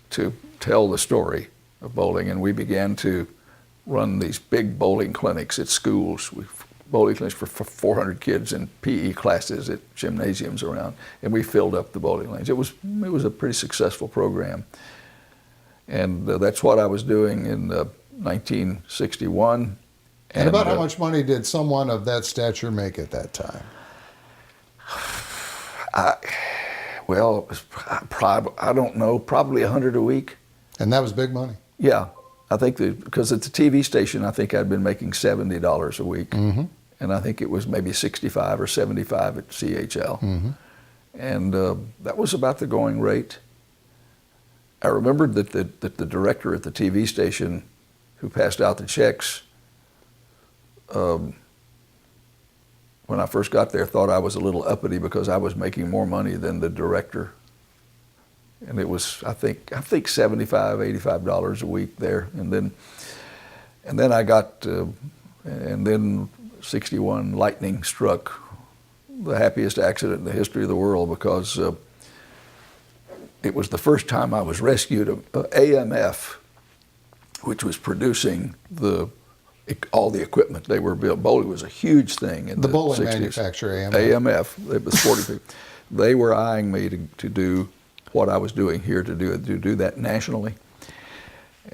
Speaker 1: to tell the story of bowling, and we began to run these big bowling clinics at schools. Bowling clinics for 400 kids in PE classes at gymnasiums around, and we filled up the bowling lanes. It was a pretty successful program, and that's what I was doing in 1961.
Speaker 2: And about how much money did someone of that stature make at that time?
Speaker 1: I don't know, probably $100 a week.
Speaker 2: And that was big money.
Speaker 1: Yeah, I think because at the TV station, I think I'd been making $70 a week,
Speaker 2: Mm-hmm.
Speaker 1: and I think it was maybe 65 or 75 at CHL,
Speaker 2: Mm-hmm.
Speaker 1: and that was about the going rate. I remembered that the director at the TV station, who passed out the checks, when I first got there, thought I was a little uppity because I was making more money than the director. And it was, I think $75, $85 a week there. And then I got, and then 61, lightning struck, the happiest accident in the history of the world, because it was the first time I was rescued. AMF, which was producing all the equipment they were built. Bowling was a huge thing in the
Speaker 2: bowling
Speaker 1: 60s.
Speaker 2: manufacturer, AMF.
Speaker 1: AMF, it was 40 people. They were eyeing me to do what I was doing here, to do that nationally.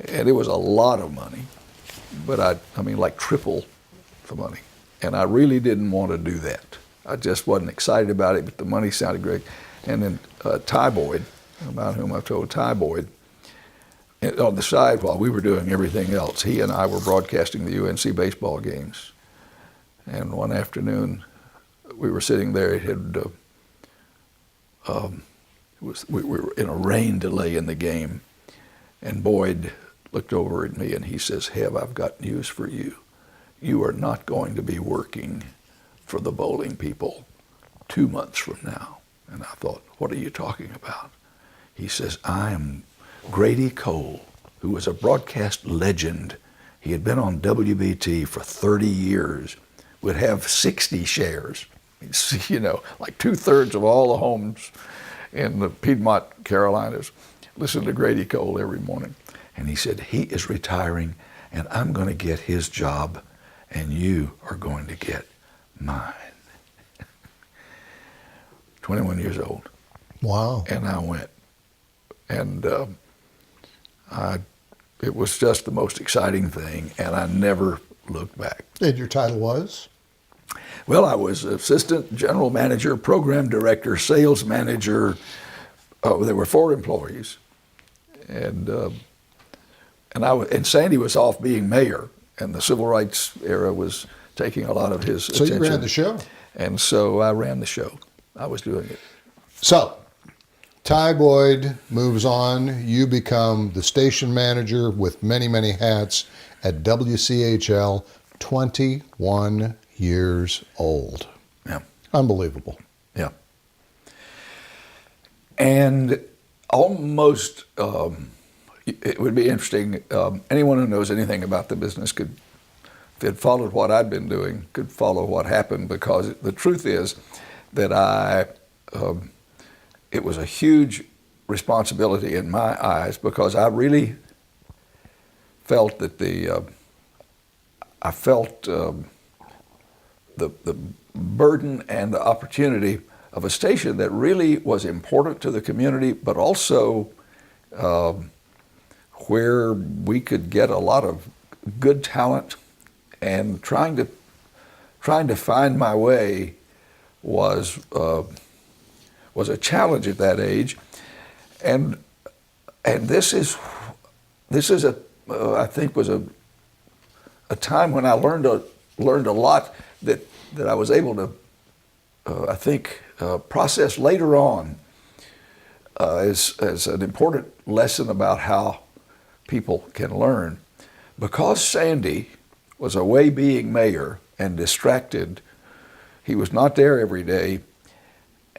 Speaker 1: And it was a lot of money, but I mean like triple the money. And I really didn't want to do that. I just wasn't excited about it, but the money sounded great. And then Ty Boyd, about whom I've told, Ty Boyd, on the side while we were doing everything else, he and I were broadcasting the UNC baseball games. And one afternoon, we were sitting there. It had we were in a rain delay in the game, and Boyd looked over at me and he says, "Hev, I've got news for you. You are not going to be working for the bowling people 2 months from now." And I thought, "What are you talking about?" He says, "I am Grady Cole, who was a broadcast legend. He had been on WBT for 30 years, would have 60 shares. You know, like 2/3 of all the homes in the Piedmont Carolinas listen to Grady Cole every morning." And he said, "He is retiring, and I'm going to get his job, and you are going to get mine." 21 years old.
Speaker 2: Wow.
Speaker 1: And I went. And it was just the most exciting thing, and I never looked back.
Speaker 2: And your title was?
Speaker 1: Well, I was assistant general manager, program director, sales manager. There were 4 employees, and Sandy was off being mayor, and the civil rights era was taking a lot of his attention.
Speaker 2: So you ran the show?
Speaker 1: And so I ran the show. I was doing it.
Speaker 2: So, Ty Boyd moves on. You become the station manager with many, many hats at WCHL, 21 years old.
Speaker 1: Yeah.
Speaker 2: Unbelievable.
Speaker 1: Yeah. And almost, it would be interesting, anyone who knows anything about the business could, if it followed what I'd been doing, could follow what happened, because the truth is that it was a huge responsibility in my eyes, because I really felt that the burden and the opportunity of a station that really was important to the community, but also where we could get a lot of good talent, and trying to find my way was a challenge at that age. And and this is a I think was a time when I learned a lot that I was able to I think process later on as an important lesson about how people can learn. Because Sandy was away being mayor and distracted, he was not there every day,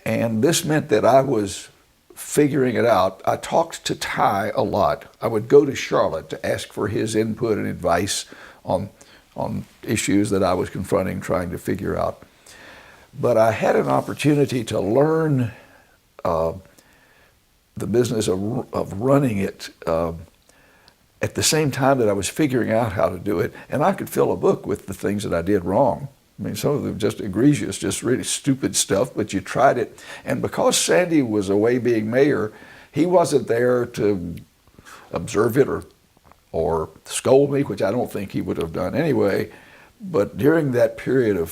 Speaker 1: and this meant that I was figuring it out. I talked to Ty a lot. I would go to Charlotte to ask for his input and advice on issues that I was confronting, trying to figure out. But I had an opportunity to learn the business of running it at the same time that I was figuring out how to do it. And I could fill a book with the things that I did wrong. I mean, some of them just egregious, just really stupid stuff, but you tried it. And because Sandy was away being mayor, he wasn't there to observe it or scold me, which I don't think he would have done anyway. But during that period of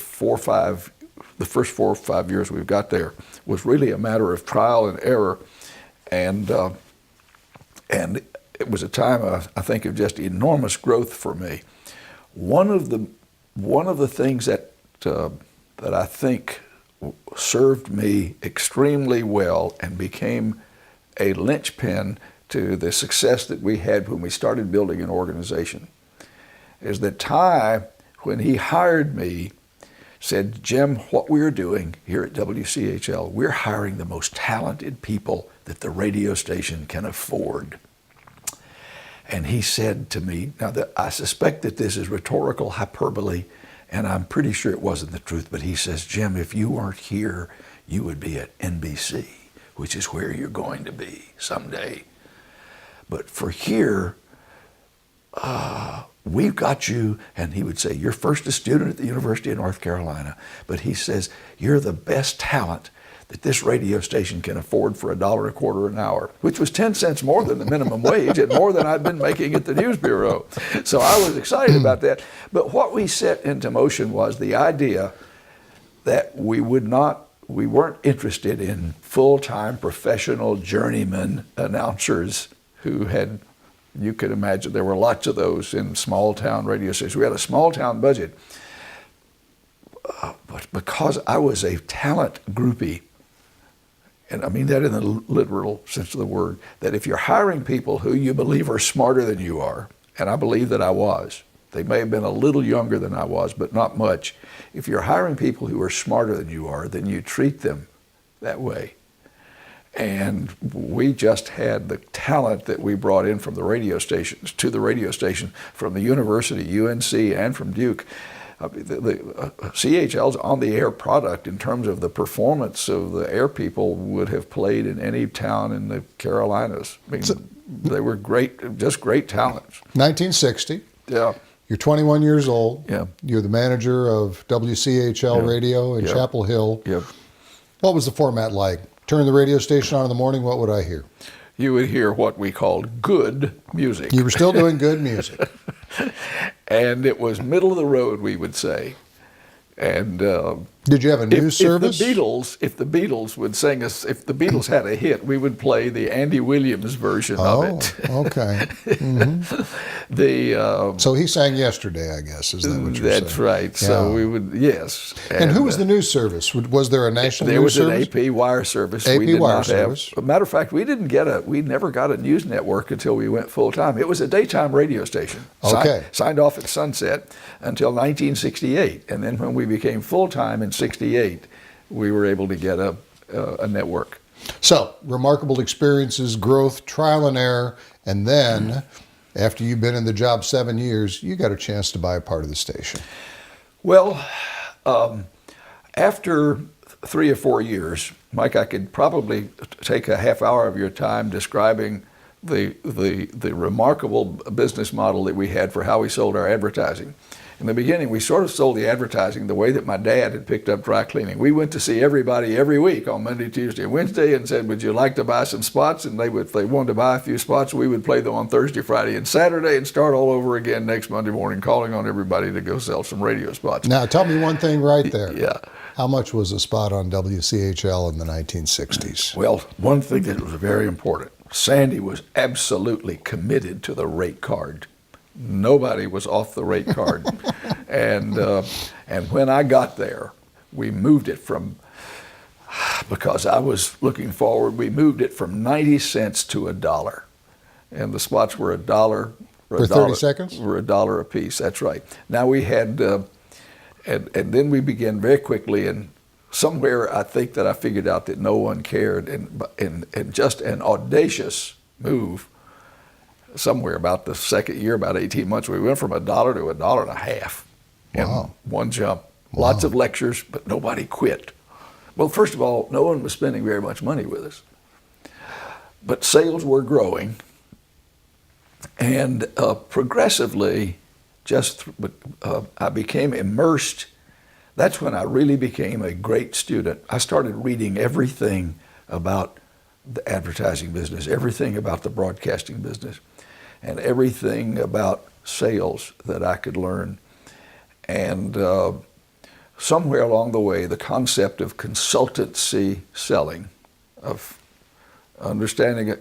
Speaker 1: the first 4 or 5 years we've got there, was really a matter of trial and error. And it was a time, I think, of just enormous growth for me. One of the things that I think served me extremely well and became a linchpin to the success that we had when we started building an organization is that Ty, when he hired me, said, "Jim, what we're doing here at WCHL, we're hiring the most talented people that the radio station can afford." And he said to me, now I suspect that this is rhetorical hyperbole, and I'm pretty sure it wasn't the truth, but he says, "Jim, if you weren't here, you would be at NBC, which is where you're going to be someday. But for here, we've got you," and he would say, "You're first a student at the University of North Carolina, but he says, you're the best talent that this radio station can afford for $1.25 an hour," which was 10 cents more than the minimum wage and more than I'd been making at the News Bureau. So I was excited about that. But what we set into motion was the idea that we weren't interested in full-time professional journeyman announcers who had, you could imagine there were lots of those in small-town radio stations. We had a small-town budget. But because I was a talent groupie, and I mean that in the literal sense of the word, that if you're hiring people who you believe are smarter than you are, and I believe that I was, they may have been a little younger than I was, but not much. If you're hiring people who are smarter than you are, then you treat them that way. And we just had the talent that we brought in from the radio stations, to the radio station, from the university, UNC, and from Duke. The CHL's on-the-air product in terms of the performance of the air people would have played in any town in the Carolinas. I mean, they were great, just great talents.
Speaker 2: 1960.
Speaker 1: Yeah.
Speaker 2: You're 21 years old.
Speaker 1: Yeah.
Speaker 2: You're the manager of WCHL Radio in Chapel Hill.
Speaker 1: Yep.
Speaker 2: What was the format like? Turn the radio station on in the morning, what would I hear?
Speaker 1: You would hear what we called good music.
Speaker 2: You were still doing good music.
Speaker 1: And it was middle of the road, we would say. And
Speaker 2: did you have a news service?
Speaker 1: If the Beatles would sing us, if the Beatles had a hit, we would play the Andy Williams version of it.
Speaker 2: Oh, okay. Mm-hmm. So he sang Yesterday, I guess, is that what you're saying?
Speaker 1: That's right. Yeah. So we would, yes.
Speaker 2: And who was the news service? Was there a national news service?
Speaker 1: There was an AP wire service.
Speaker 2: AP wire service.
Speaker 1: As a matter of fact, we never got a news network until we went full time. It was a daytime radio station.
Speaker 2: Okay.
Speaker 1: Signed off at sunset until 1968, and then when we became full time in '68, we were able to get a network.
Speaker 2: So, remarkable experiences, growth, trial and error, and then, after you've been in the job 7 years, you got a chance to buy a part of the station.
Speaker 1: Well, after 3 or 4 years, Mike, I could probably take a half hour of your time describing the remarkable business model that we had for how we sold our advertising. In the beginning, we sort of sold the advertising the way that my dad had picked up dry cleaning. We went to see everybody every week on Monday, Tuesday, and Wednesday and said, "Would you like to buy some spots?" And if they wanted to buy a few spots, we would play them on Thursday, Friday, and Saturday and start all over again next Monday morning, calling on everybody to go sell some radio spots.
Speaker 2: Now, tell me one thing right there.
Speaker 1: Yeah.
Speaker 2: How much was a spot on WCHL in the 1960s?
Speaker 1: Well, one thing that was very important, Sandy was absolutely committed to the rate card. Nobody was off the rate card. and when I got there, we moved it from, because I was looking forward, we moved it from 90 cents to $1. And the spots were $1.
Speaker 2: For 30 seconds?
Speaker 1: Were $1 a piece, that's right. Now we had, and then we began very quickly, and somewhere I think that I figured out that no one cared, and just an audacious move, somewhere about the second year, about 18 months, we went from $1 to $1.50 in one jump.
Speaker 2: Wow.
Speaker 1: Lots of lectures, but nobody quit. Well, first of all, no one was spending very much money with us. But sales were growing, and progressively, I became immersed. That's when I really became a great student. I started reading everything about the advertising business, everything about the broadcasting business, and everything about sales that I could learn. And somewhere along the way, the concept of consultancy selling, of understanding a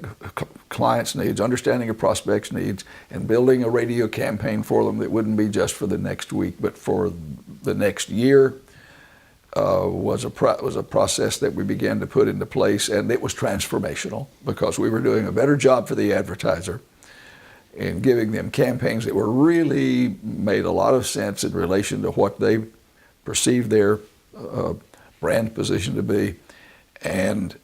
Speaker 1: client's needs, understanding a prospect's needs, and building a radio campaign for them that wouldn't be just for the next week, but for the next year, was a process that we began to put into place, and it was transformational because we were doing a better job for the advertiser in giving them campaigns that were really made a lot of sense in relation to what they perceived their brand position to be, and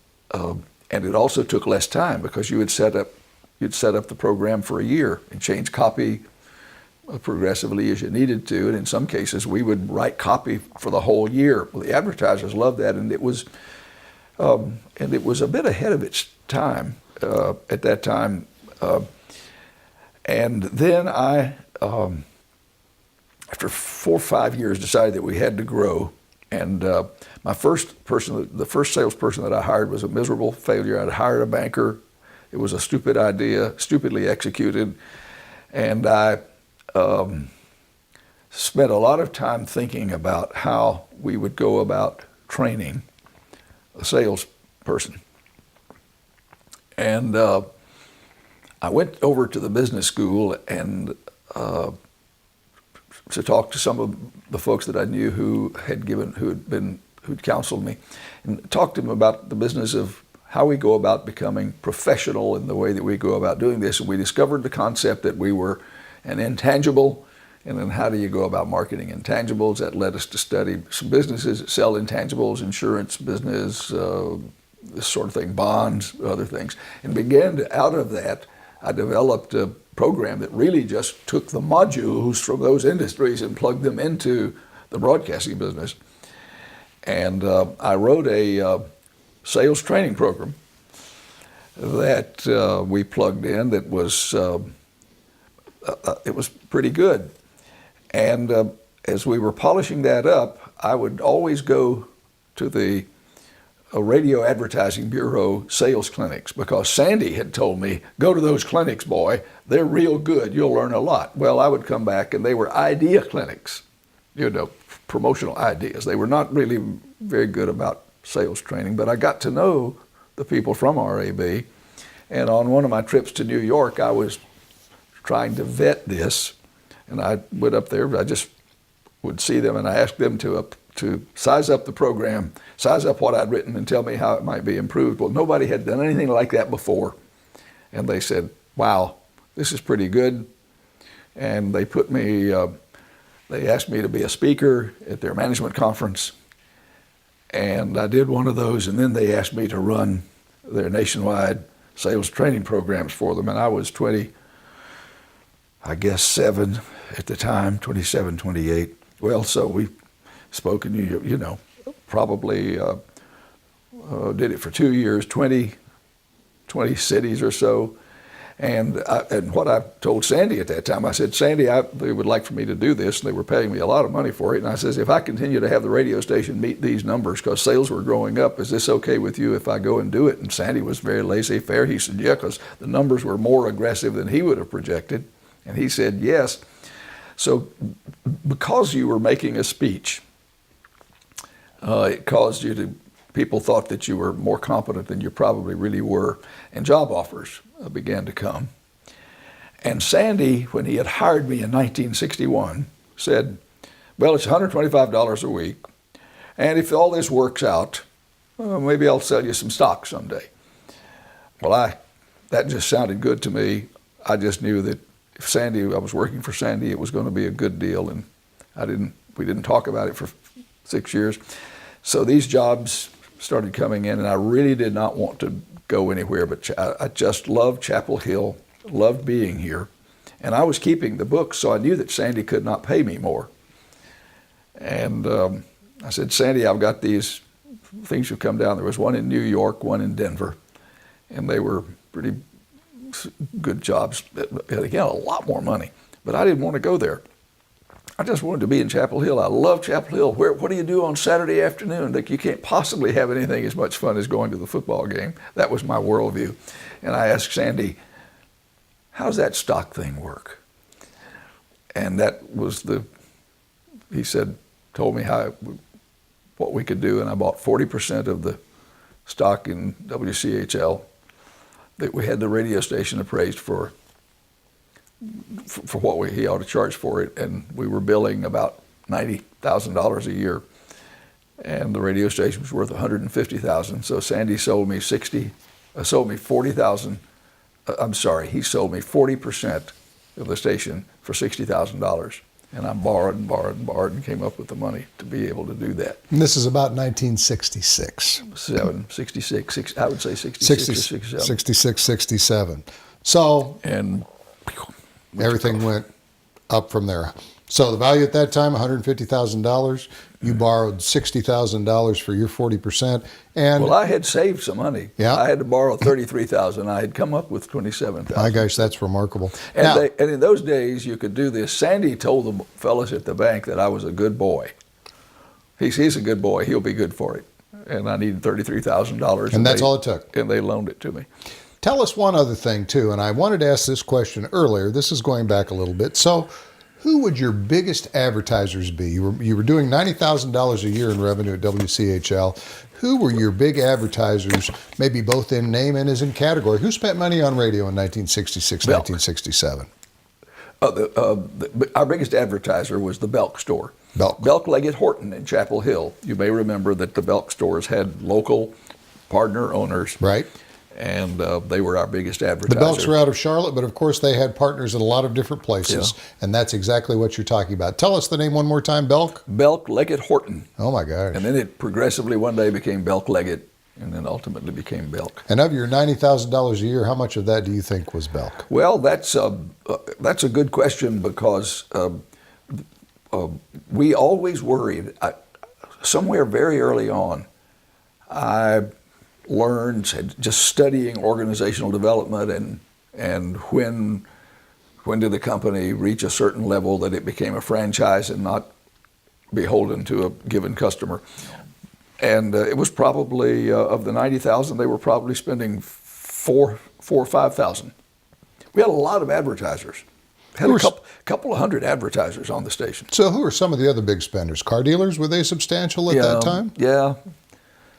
Speaker 1: it also took less time because you'd set up the program for a year and change copy progressively as you needed to, and in some cases we would write copy for the whole year. Well, the advertisers loved that, and it was a bit ahead of its time at that time. And then I, after 4 or 5 years, decided that we had to grow. And the first salesperson that I hired was a miserable failure. I'd hired a banker. It was a stupid idea, stupidly executed. And I spent a lot of time thinking about how we would go about training a salesperson. And I went over to the business school and to talk to some of the folks that I knew who'd counseled me, and talked to them about the business of how we go about becoming professional in the way that we go about doing this. And we discovered the concept that we were an intangible, and then how do you go about marketing intangibles? That led us to study some businesses that sell intangibles, insurance business, this sort of thing, bonds, other things. And out of that, I developed a program that really just took the modules from those industries and plugged them into the broadcasting business. And I wrote a sales training program that we plugged in that was, it was pretty good. And as we were polishing that up, I would always go to the Radio Advertising Bureau sales clinics because Sandy had told me, go to those clinics, boy. They're real good. You'll learn a lot. Well, I would come back and they were idea clinics, promotional ideas. They were not really very good about sales training, but I got to know the people from RAB. And on one of my trips to New York, I was trying to vet this, and I went up there. I just would see them, and I asked them to size up the program, size up what I'd written, and tell me how it might be improved. Well, nobody had done anything like that before, and they said, "Wow, this is pretty good." And they put me. They asked me to be a speaker at their management conference, and I did one of those. And then they asked me to run their nationwide sales training programs for them, and I was 27 at the time, 27, 28. Well, so we spoke in New York, probably did it for 2 years, 20 cities or so. And what I told Sandy at that time, I said, Sandy, they would like for me to do this, and they were paying me a lot of money for it. And I says, if I continue to have the radio station meet these numbers, because sales were growing up, is this okay with you if I go and do it? And Sandy was very laissez-faire. He said, yeah, because the numbers were more aggressive than he would have projected. And he said, yes. So because you were making a speech, it caused you to people thought that you were more competent than you probably really were, and job offers began to come. And Sandy, when he had hired me in 1961, said, well, it's $125 a week, and if all this works out, maybe I'll sell you some stock someday. Well, that just sounded good to me. I just knew that if I was working for Sandy, it was going to be a good deal, and we didn't talk about it for 6 years. So these jobs started coming in, and I really did not want to go anywhere, but I just loved Chapel Hill, loved being here, and I was keeping the books, so I knew that Sandy could not pay me more. And I said, Sandy, I've got these things that come down. There was one in New York, one in Denver, and they were pretty good jobs. And again, a lot more money, but I didn't want to go there. I just wanted to be in Chapel Hill. I love Chapel Hill. What do you do on Saturday afternoon? Like, you can't possibly have anything as much fun as going to the football game. That was my worldview. And I asked Sandy, how's that stock thing work? And that was he told me what we could do, and I bought 40% of the stock in WCHL that we had the radio station appraised for what he ought to charge for it, and we were billing about $90,000 a year, and the radio station was worth $150,000. So Sandy sold me 40,000. I'm sorry, he sold me 40% of the station for $60,000, and I borrowed and borrowed and borrowed and came up with the money to be able to do that.
Speaker 2: And this is about 1966.
Speaker 1: 66, I would say 66 or 67.
Speaker 2: 66, 67. So
Speaker 1: and
Speaker 2: everything went up from there. So the value at that time, $150,000. You borrowed $60,000 for your 40%. And
Speaker 1: well, I had saved some money.
Speaker 2: Yeah.
Speaker 1: I had to borrow $33,000. I had come up with $27,000.
Speaker 2: My gosh, that's remarkable.
Speaker 1: And,
Speaker 2: now,
Speaker 1: and in those days, you could do this. Sandy told the fellas at the bank that I was a good boy. He's a good boy. He'll be good for it. And I needed $33,000.
Speaker 2: And that's all it took.
Speaker 1: And they loaned it to me.
Speaker 2: Tell us one other thing, too, and I wanted to ask this question earlier. This is going back a little bit. So who would your biggest advertisers be? You were doing $90,000 a year in revenue at WCHL. Who were your big advertisers, maybe both in name and as in category? Who spent money on radio in 1966,
Speaker 1: Belk.
Speaker 2: 1967?
Speaker 1: Our biggest advertiser was the Belk store.
Speaker 2: Belk.
Speaker 1: Leggett Horton in Chapel Hill. You may remember that the Belk stores had local partner owners.
Speaker 2: Right.
Speaker 1: And they were our biggest advertiser.
Speaker 2: The Belks were out of Charlotte, but of course they had partners in a lot of different places,
Speaker 1: Yeah.
Speaker 2: and that's exactly what you're talking about. Tell us the name one more time, Belk.
Speaker 1: Belk Leggett Horton.
Speaker 2: Oh my gosh.
Speaker 1: And then it progressively one day became Belk Leggett, and then ultimately became Belk.
Speaker 2: And of your $90,000 a year, how much of that do you think was Belk?
Speaker 1: Well, that's a good question, because we always worried. Somewhere very early on, I learned, just studying organizational development and when did the company reach a certain level that it became a franchise and not beholden to a given customer. And it was probably, of the 90,000, they were probably spending four or 5,000. We had a lot of advertisers. Had a couple of hundred advertisers on the station.
Speaker 2: So who are some of the other big spenders? Car dealers, were they substantial at that time?
Speaker 1: Yeah.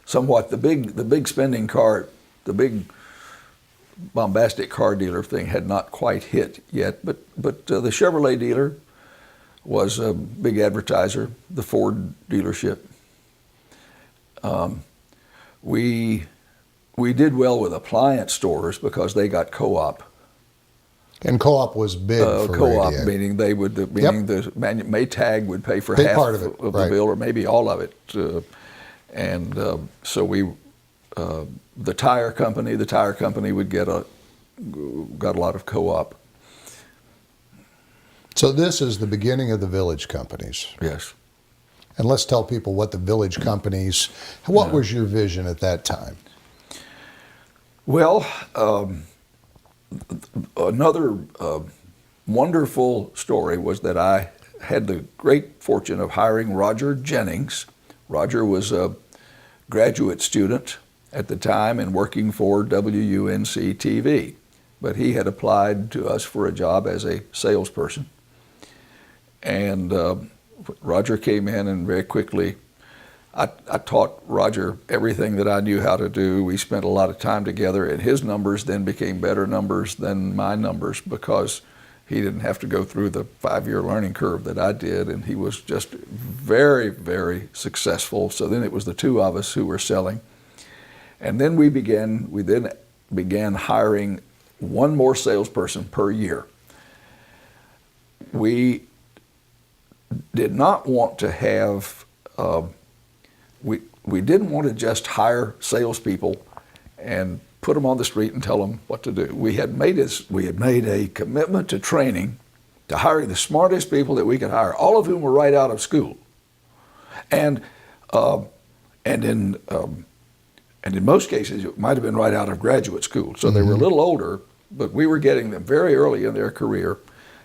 Speaker 1: Somewhat. The big spending car, the big bombastic car dealer thing had not quite hit yet, but the Chevrolet dealer was a big advertiser. The Ford dealership. We did well with appliance stores because they got co-op.
Speaker 2: And co-op was big for
Speaker 1: co-op,
Speaker 2: radio.
Speaker 1: meaning the Maytag would pay for half
Speaker 2: part of it,
Speaker 1: the
Speaker 2: right.
Speaker 1: bill, or maybe all of it. So we, the tire company would got a lot of co-op.
Speaker 2: So this is the beginning of the village companies.
Speaker 1: Yes.
Speaker 2: And let's tell people what the village companies, what was your vision at that time?
Speaker 1: Well, another wonderful story was that I had the great fortune of hiring Roger Jennings. Roger was a graduate student at the time and working for WUNC TV, but he had applied to us for a job as a salesperson. And Roger came in, and very quickly I taught Roger everything that I knew how to do. We spent a lot of time together, and his numbers then became better numbers than my numbers because he didn't have to go through the 5-year learning curve that I did, and he was just very, very successful. So then it was the two of us who were selling. And then we then began hiring one more salesperson per year. We did not want to have, we didn't want to just hire salespeople and put them on the street and tell them what to do. We had made a commitment to training, to hiring the smartest people that we could hire, all of whom were right out of school, and in most cases it might have been right out of graduate school. So they were a little older, but we were getting them very early in their career.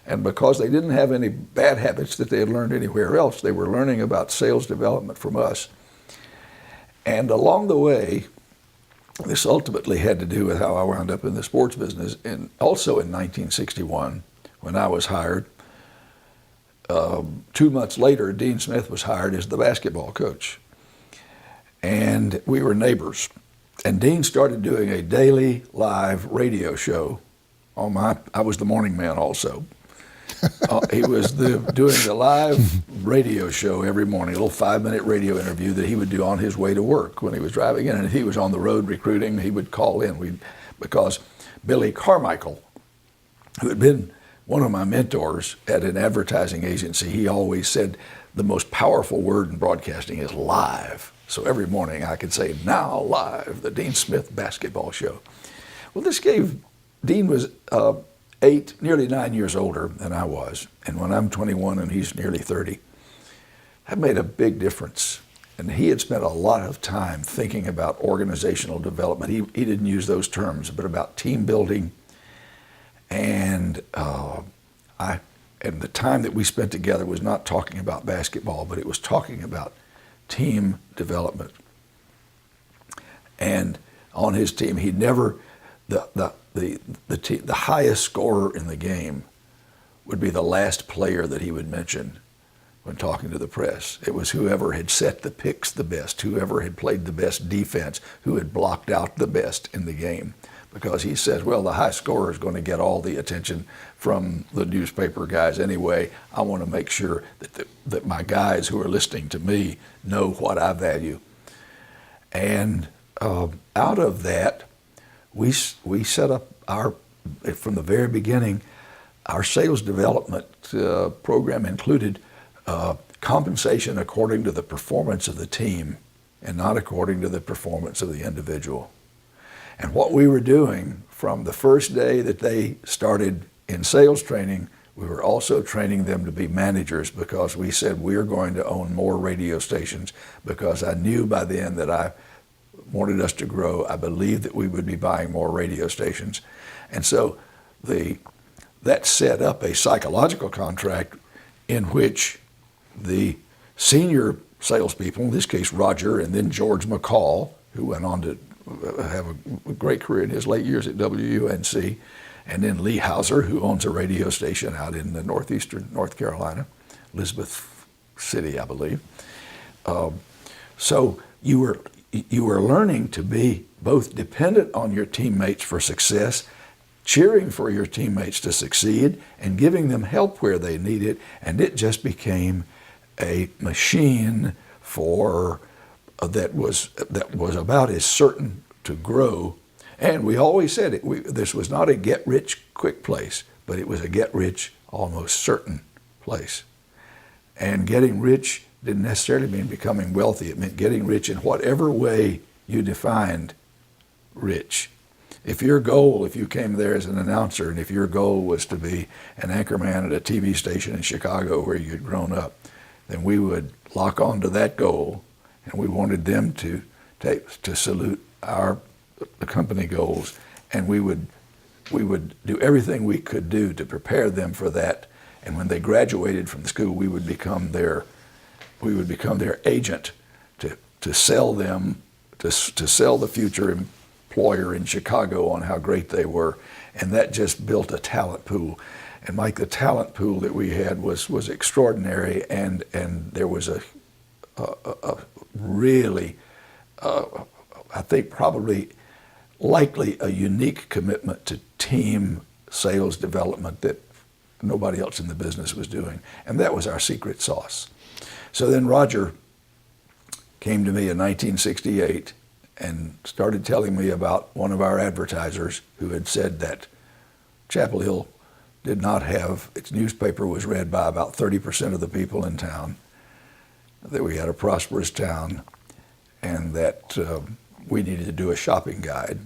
Speaker 1: And because they didn't have any bad habits that they had learned anywhere else, they were learning about sales development from us. And along the way, this ultimately had to do with how I wound up in the sports business. And also in 1961, when I was hired, 2 months later, Dean Smith was hired as the basketball coach. And we were neighbors. And Dean started doing a daily live radio show I was the morning man also. He was doing the live radio show every morning, a little 5-minute radio interview that he would do on his way to work when he was driving in. And if he was on the road recruiting, he would call in. Because Billy Carmichael, who had been one of my mentors at an advertising agency, he always said the most powerful word in broadcasting is live. So every morning I could say, now live, the Dean Smith basketball show. Well, Dean was 8, nearly 9 years older than I was. And when I'm 21 and he's nearly 30, that made a big difference. And he had spent a lot of time thinking about organizational development. He didn't use those terms, but about team building. And the time that we spent together was not talking about basketball, but it was talking about team development. And on his team, he never, the highest scorer in the game would be the last player that he would mention when talking to the press. It was whoever had set the picks the best, whoever had played the best defense, who had blocked out the best in the game. Because he says, well, the high scorer is going to get all the attention from the newspaper guys anyway. I want to make sure that my guys who are listening to me know what I value. And out of that, we set up from the very beginning, our sales development program included compensation according to the performance of the team and not according to the performance of the individual. And what we were doing from the first day that they started in sales training, we were also training them to be managers, because we said we're going to own more radio stations, because I knew by then that I wanted us to grow. I believed that we would be buying more radio stations. And so that set up a psychological contract in which the senior salespeople, in this case Roger and then George McCall, who went on to have a great career in his late years at WUNC, and then Lee Hauser, who owns a radio station out in the northeastern North Carolina, Elizabeth City, I believe. So you were learning to be both dependent on your teammates for success, cheering for your teammates to succeed, and giving them help where they need it, and it just became a machine that was about as certain to grow. And we always said this was not a get-rich-quick place, but it was a get-rich, almost certain place. And getting rich didn't necessarily mean becoming wealthy. It meant getting rich in whatever way you defined rich. If you came there as an announcer, and if your goal was to be an anchorman at a TV station in Chicago where you'd grown up, then we would lock on to that goal, and we wanted them to salute the company goals, and we would do everything we could do to prepare them for that. And when they graduated from the school, we would become their agent to sell them, to sell the future employer in Chicago on how great they were. And that just built a talent pool. And Mike, the talent pool that we had was extraordinary, and there was a really, I think probably likely a unique commitment to team sales development that nobody else in the business was doing. And that was our secret sauce. So then Roger came to me in 1968 and started telling me about one of our advertisers who had said that Chapel Hill did not have, its newspaper was read by about 30% of the people in town, that we had a prosperous town, and that we needed to do a shopping guide.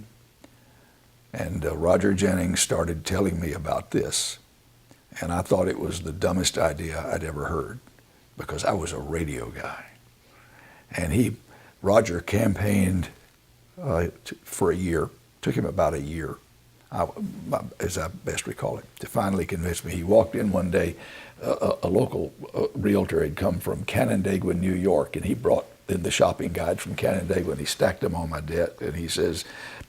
Speaker 1: And Roger Jennings started telling me about this. And I thought it was the dumbest idea I'd ever heard, because I was a radio guy. And Roger campaigned for a year. Took him about a year, as I best recall it, to finally convince me. He walked in one day, a local realtor had come from Canandaigua, New York, and he brought in the shopping guide from Canandaigua, and he stacked them on my desk, and he says,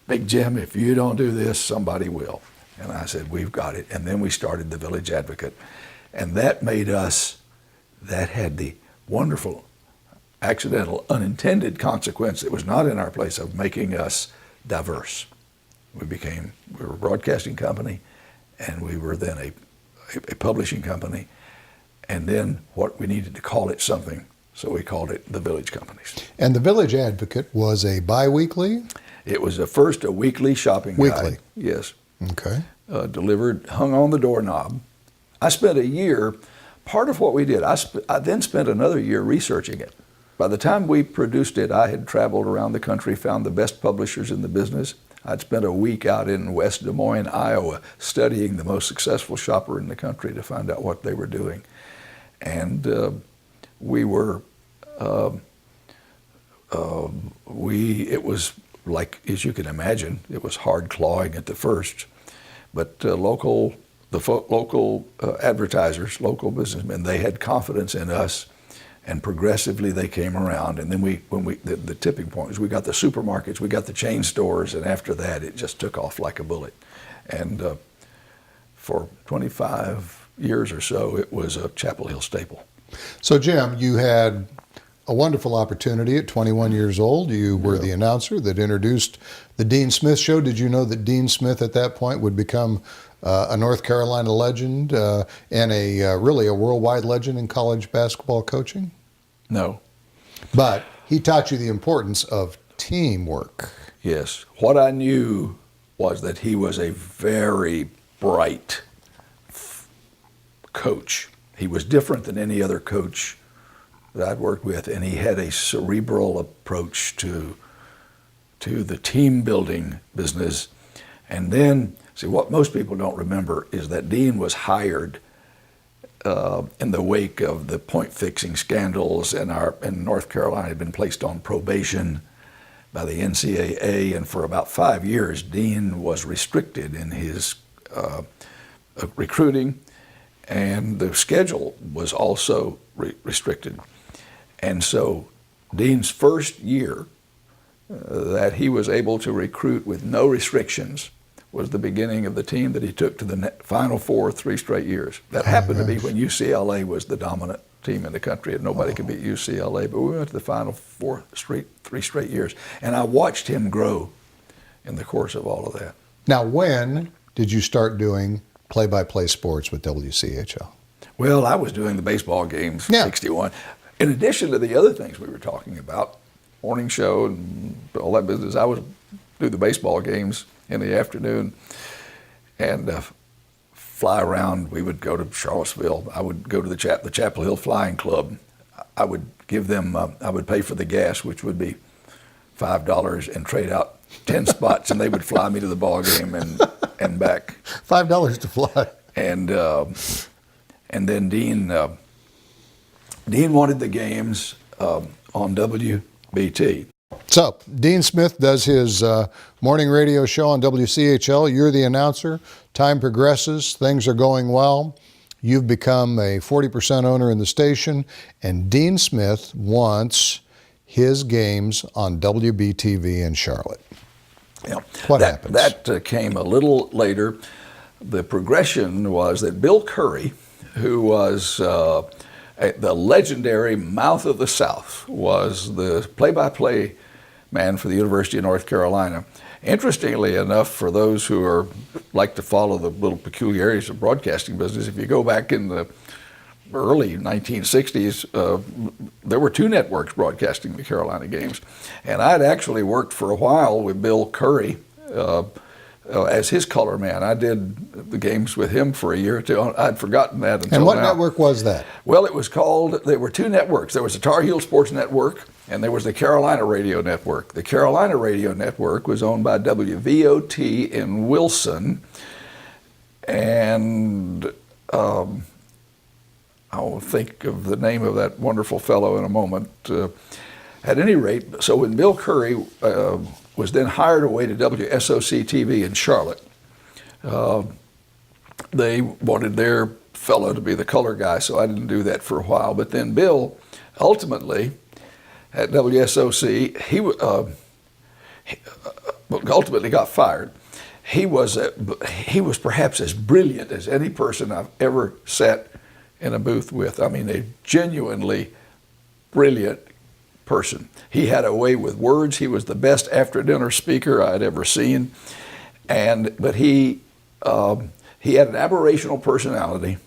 Speaker 1: "Big Jim, if you don't do this, somebody will." And I said, "We've got it." And then we started the Village Advocate. And that had the wonderful, accidental, unintended consequence that was not in our place of making us diverse. We were a broadcasting company, and we were then a publishing company. And then we needed to call it something, so we called it the Village Companies.
Speaker 2: And the Village Advocate was a bi-weekly?
Speaker 1: It was first a weekly shopping guide.
Speaker 2: Weekly?
Speaker 1: Yes.
Speaker 2: Okay.
Speaker 1: Delivered, hung on the doorknob. I spent a year, part of what we did, I then spent another year researching it. By the time we produced it, I had traveled around the country, found the best publishers in the business. I'd spent a week out in West Des Moines, Iowa, studying the most successful shopper in the country to find out what they were doing. And it was like, as you can imagine, it was hard clawing at the first. But local advertisers, local businessmen, they had confidence in us, and progressively they came around. And then the tipping point was we got the supermarkets, we got the chain stores, and after that it just took off like a bullet. And for 25 years or so, it was a Chapel Hill staple.
Speaker 2: So Jim, you had a wonderful opportunity at 21 years old. You were the announcer that introduced the Dean Smith Show. Did you know that Dean Smith at that point would become a North Carolina legend and really a worldwide legend in college basketball coaching?
Speaker 1: No.
Speaker 2: But he taught you the importance of teamwork.
Speaker 1: Yes. What I knew was that he was a very bright coach. He was different than any other coach that I'd worked with, and he had a cerebral approach to the team building business. And then, see, what most people don't remember is that Dean was hired in the wake of the point fixing scandals, and North Carolina had been placed on probation by the NCAA, and for about 5 years, Dean was restricted in his recruiting, and the schedule was also restricted. And so Dean's first year that he was able to recruit with no restrictions was the beginning of the team that he took to the Final Four 3 straight years. That happened to be when UCLA was the dominant team in the country, and nobody could beat UCLA, but we went to the Final Four 3 straight years. And I watched him grow in the course of all of that.
Speaker 2: Now, when did you start doing play-by-play sports with WCHL?
Speaker 1: Well, I was doing the baseball games, 61. In addition to the other things we were talking about, morning show and all that business, I would do the baseball games in the afternoon and fly around. We would go to Charlottesville. I would go to the Chapel Hill Flying Club. I would give them, I would pay for the gas, which would be $5, and trade out 10 spots, and they would fly me to the ball game and back.
Speaker 2: $5 to fly.
Speaker 1: And then Dean wanted the games on WBT.
Speaker 2: So Dean Smith does his morning radio show on WCHL. You're the announcer. Time progresses. Things are going well. You've become a 40% owner in the station, and Dean Smith wants his games on WBTV in Charlotte.
Speaker 1: Yeah.
Speaker 2: What happens?
Speaker 1: That came a little later. The progression was that Bill Curry, who was The legendary Mouth of the South was the play-by-play man for the University of North Carolina. Interestingly enough, for those who like to follow the little peculiarities of broadcasting business, if you go back in the early 1960s, there were 2 networks broadcasting the Carolina games. And I'd actually worked for a while with Bill Curry as his color man. I did the games with him for a year or two. I'd forgotten that until now.
Speaker 2: And what network was that?
Speaker 1: Well, there were 2 networks. There was the Tar Heel Sports Network, and there was the Carolina Radio Network. The Carolina Radio Network was owned by WVOT in Wilson, and I'll think of the name of that wonderful fellow in a moment. At any rate, so when Bill Curry was then hired away to WSOC TV in Charlotte, they wanted their fellow to be the color guy, so I didn't do that for a while. But then Bill, ultimately, at WSOC, he ultimately got fired. He was perhaps as brilliant as any person I've ever sat in a booth with. I mean, a genuinely brilliant person. He had a way with words. He was the best after-dinner speaker I'd ever seen, but he had an aberrational personality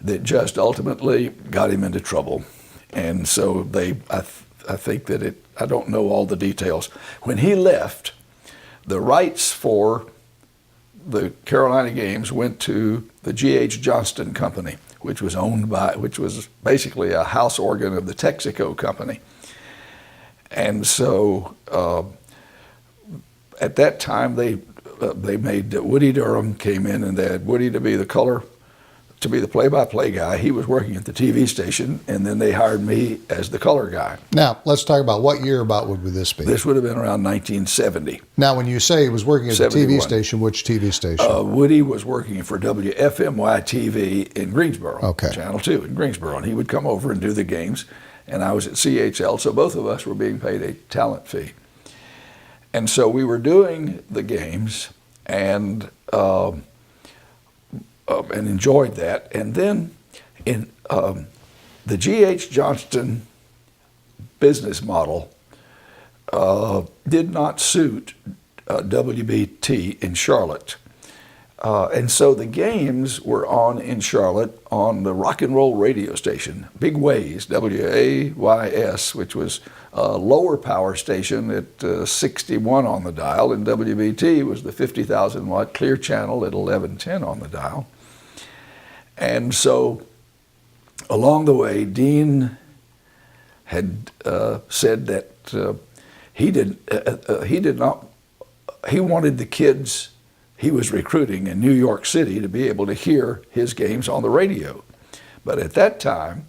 Speaker 1: that just ultimately got him into trouble. And so I think that I don't know all the details. When he left, the rights for the Carolina games went to the G.H. Johnston Company, which was basically a house organ of the Texaco Company. And so at that time, they made Woody Durham came in, and they had Woody to be the play-by-play guy. He was working at the TV station, and then they hired me as the color guy.
Speaker 2: Now, let's talk about what year about would this be?
Speaker 1: This would have been around 1970.
Speaker 2: Now, when you say he was working at the
Speaker 1: 71.
Speaker 2: TV station, which TV station?
Speaker 1: Woody was working for WFMY TV in Greensboro,
Speaker 2: okay.
Speaker 1: Channel 2 in Greensboro, and he would come over and do the games, and I was at CHL, so both of us were being paid a talent fee. And so we were doing the games and enjoyed that. And then in the G.H. Johnston business model did not suit WBT in Charlotte. And so the games were on in Charlotte on the rock and roll radio station, Big Ways, WAYS, which was a lower power station at 61 on the dial, and WBT was the 50,000 watt clear channel at 1110 on the dial. And so along the way, Dean had said that he wanted the kids he was recruiting in New York City to be able to hear his games on the radio. But at that time,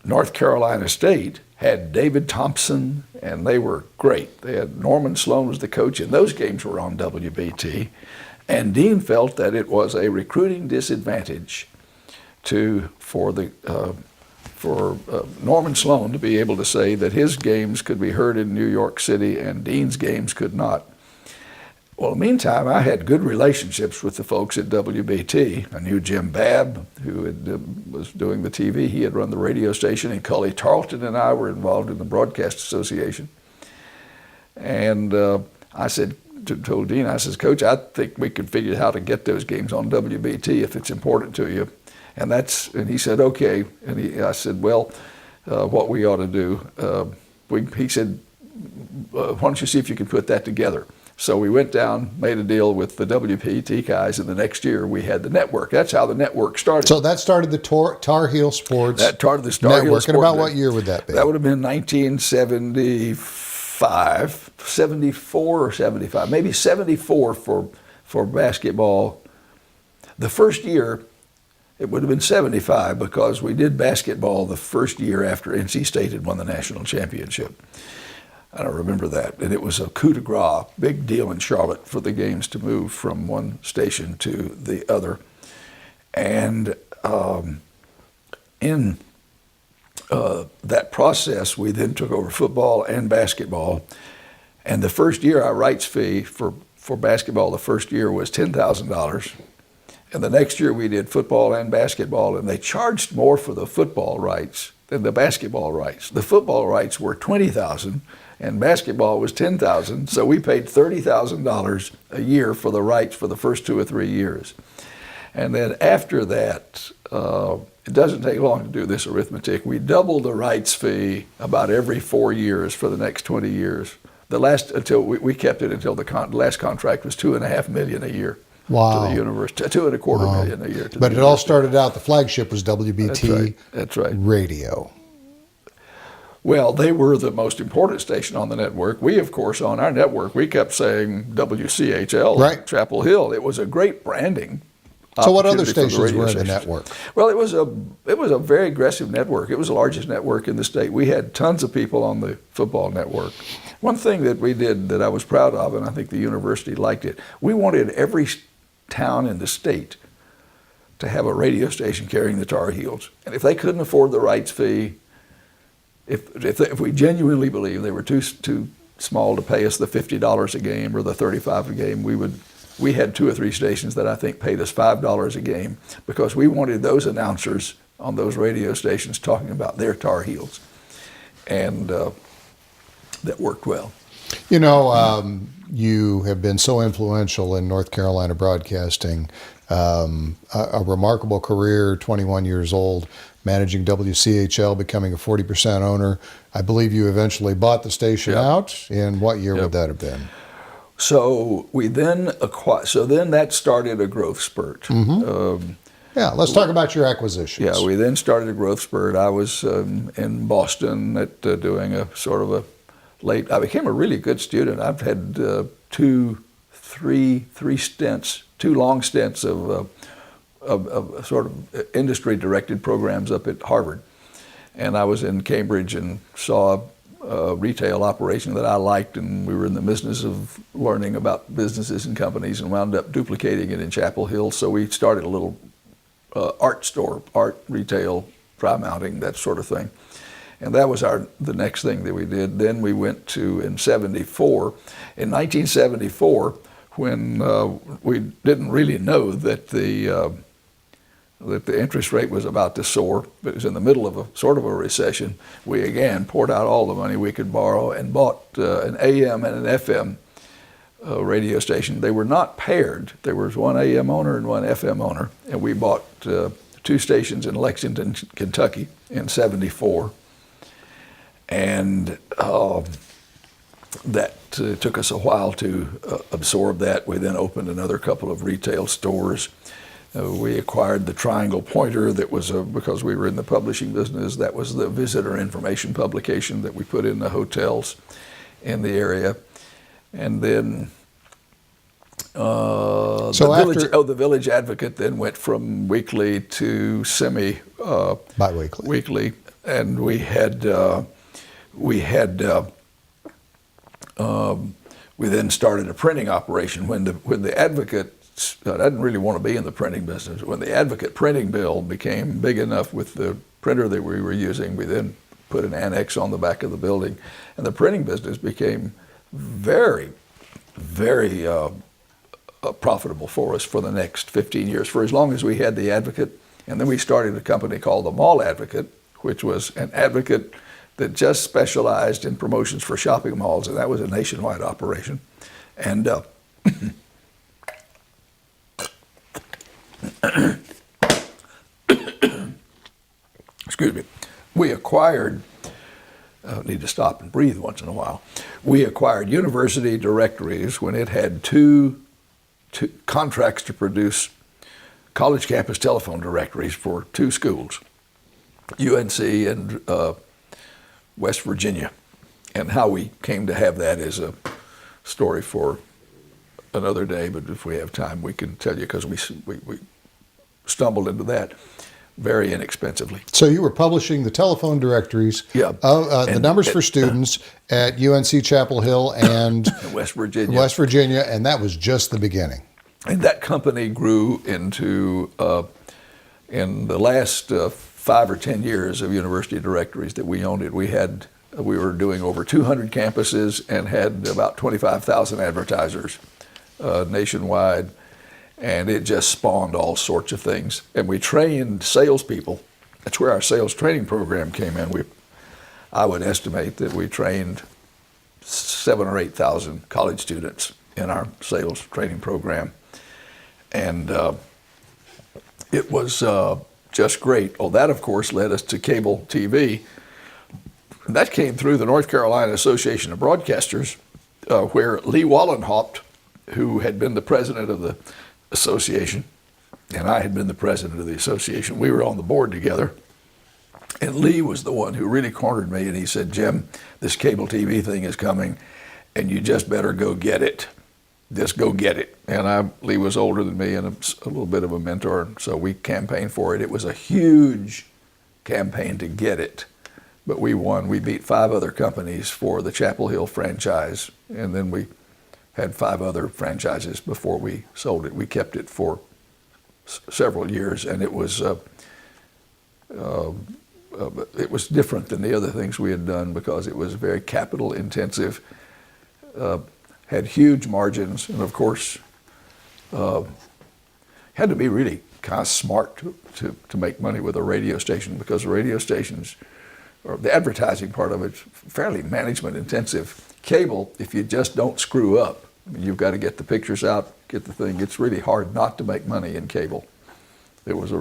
Speaker 1: North Carolina State had David Thompson, and they were great. They had Norman Sloan was the coach, and those games were on WBT. And Dean felt that it was a recruiting disadvantage for Norman Sloan to be able to say that his games could be heard in New York City and Dean's games could not. Well, in the meantime, I had good relationships with the folks at WBT. I knew Jim Babb, who was doing the TV. He had run the radio station, and Cully Tarleton and I were involved in the Broadcast Association. And I told Dean, I said, Coach, I think we could figure out how to get those games on WBT if it's important to you. And he said, okay. And I said, well, what we ought to do, he said, why don't you see if you can put that together? So we went down, made a deal with the WPT guys, and the next year we had the network. That's how the network started.
Speaker 2: So that started the Tar Heel Sports
Speaker 1: That started the Tar Heel Sports
Speaker 2: Network. And about what year would that be?
Speaker 1: That would have been 1975, 74 or 75, maybe 74 for basketball. The first year, it would have been 75 because we did basketball the first year after NC State had won the national championship. I don't remember that. And it was a coup de grace, big deal in Charlotte for the games to move from one station to the other. And in that process, we then took over football and basketball. And the first year, our rights fee for basketball the first year was $10,000. And the next year we did football and basketball, and they charged more for the football rights than the basketball rights. The football rights were $20,000, and basketball was $10,000. So we paid $30,000 a year for the rights for the first 2 or 3 years. And then after that, it doesn't take long to do this arithmetic. We doubled the rights fee about every 4 years for the next 20 years. Until we kept it until the last contract was $2.5 million a year.
Speaker 2: Wow.
Speaker 1: To the university, $2.25 million a year.
Speaker 2: But it all started out, the flagship was WBT
Speaker 1: That's right.
Speaker 2: Radio.
Speaker 1: Well, they were the most important station on the network. We, of course, on our network, we kept saying WCHL,
Speaker 2: right.
Speaker 1: Chapel Hill. It was a great branding.
Speaker 2: So what other
Speaker 1: opportunity for
Speaker 2: stations were in the
Speaker 1: stations.
Speaker 2: network?
Speaker 1: Well, it was a very aggressive network. It was the largest network in the state. We had tons of people on the football network. One thing that we did that I was proud of, and I think the university liked it, we wanted every town in the state to have a radio station carrying the Tar Heels. And if they couldn't afford the rights fee, if we genuinely believed they were too small to pay us the $50 a game or the $35 a game, we had 2 or 3 stations that I think paid us $5 a game because we wanted those announcers on those radio stations talking about their Tar Heels. And that worked well.
Speaker 2: You know, you have been so influential in North Carolina broadcasting, a remarkable career, 21 years old, managing WCHL, becoming a 40% owner. I believe you eventually bought the station out. In what year would that have been?
Speaker 1: So we then then that started a growth spurt.
Speaker 2: Mm-hmm. Let's talk about your acquisitions.
Speaker 1: Yeah, we then started a growth spurt. I was in Boston at doing a sort of a I became a really good student. I've had 2 long stints of sort of industry-directed programs up at Harvard. And I was in Cambridge and saw a retail operation that I liked, and we were in the business of learning about businesses and companies and wound up duplicating it in Chapel Hill. So we started a little art store, art retail, dry mounting, that sort of thing. And that was the next thing that we did. Then we went to, in 1974, when we didn't really know that the interest rate was about to soar, but it was in the middle of a sort of a recession, we again poured out all the money we could borrow and bought an AM and an FM radio station. They were not paired. There was one AM owner and one FM owner, and we bought 2 stations in Lexington, Kentucky in 74. And that took us a while to absorb that. We then opened another couple of retail stores. We acquired the Triangle Pointer that was, because we were in the publishing business, that was the visitor information publication that we put in the hotels in the area. And then the Village Advocate then went from weekly to
Speaker 2: bi-weekly.
Speaker 1: Weekly. And we then started a printing operation when the Advocate, I didn't really want to be in the printing business. When the Advocate printing bill became big enough with the printer that we were using, we then put an annex on the back of the building, and the printing business became very, very profitable for us for the next 15 years, for as long as we had the Advocate. And then we started a company called the Mall Advocate, which was an advocate that just specialized in promotions for shopping malls, and that was a nationwide operation. And excuse me, we acquired, I need to stop and breathe once in a while. We acquired University Directories when it had two contracts to produce college campus telephone directories for 2 schools, UNC and West Virginia. And how we came to have that is a story for another day, but if we have time, we can tell you, because we stumbled into that very inexpensively.
Speaker 2: So you were publishing the telephone directories, the numbers for students at UNC Chapel Hill and
Speaker 1: West Virginia,
Speaker 2: and that was just the beginning.
Speaker 1: And that company grew into, in the last 5 or 10 years of University Directories that we owned it, we were doing over 200 campuses and had about 25,000 advertisers nationwide. And it just spawned all sorts of things. And we trained salespeople. That's where our sales training program came in. I would estimate that we trained 7,000 or 8,000 college students in our sales training program. And it was just great. Oh, that, of course, led us to cable TV. And that came through the North Carolina Association of Broadcasters, where Lee Wallenhaupt, who had been the president of the association, and I had been the president of the association, we were on the board together. And Lee was the one who really cornered me, and he said, "Jim, this cable TV thing is coming, and you just better go get it. Just go get it." And Lee was older than me and a little bit of a mentor, and so we campaigned for it. It was a huge campaign to get it, but we won. We beat 5 other companies for the Chapel Hill franchise, and then we had 5 other franchises before we sold it. We kept it for several years, and it was different than the other things we had done because it was very capital intensive, had huge margins, and of course had to be really kind of smart to make money with a radio station, because radio stations, or the advertising part of it's fairly management intensive. Cable, if you just don't screw up, you've got to get the pictures out, get the thing. It's really hard not to make money in cable. It was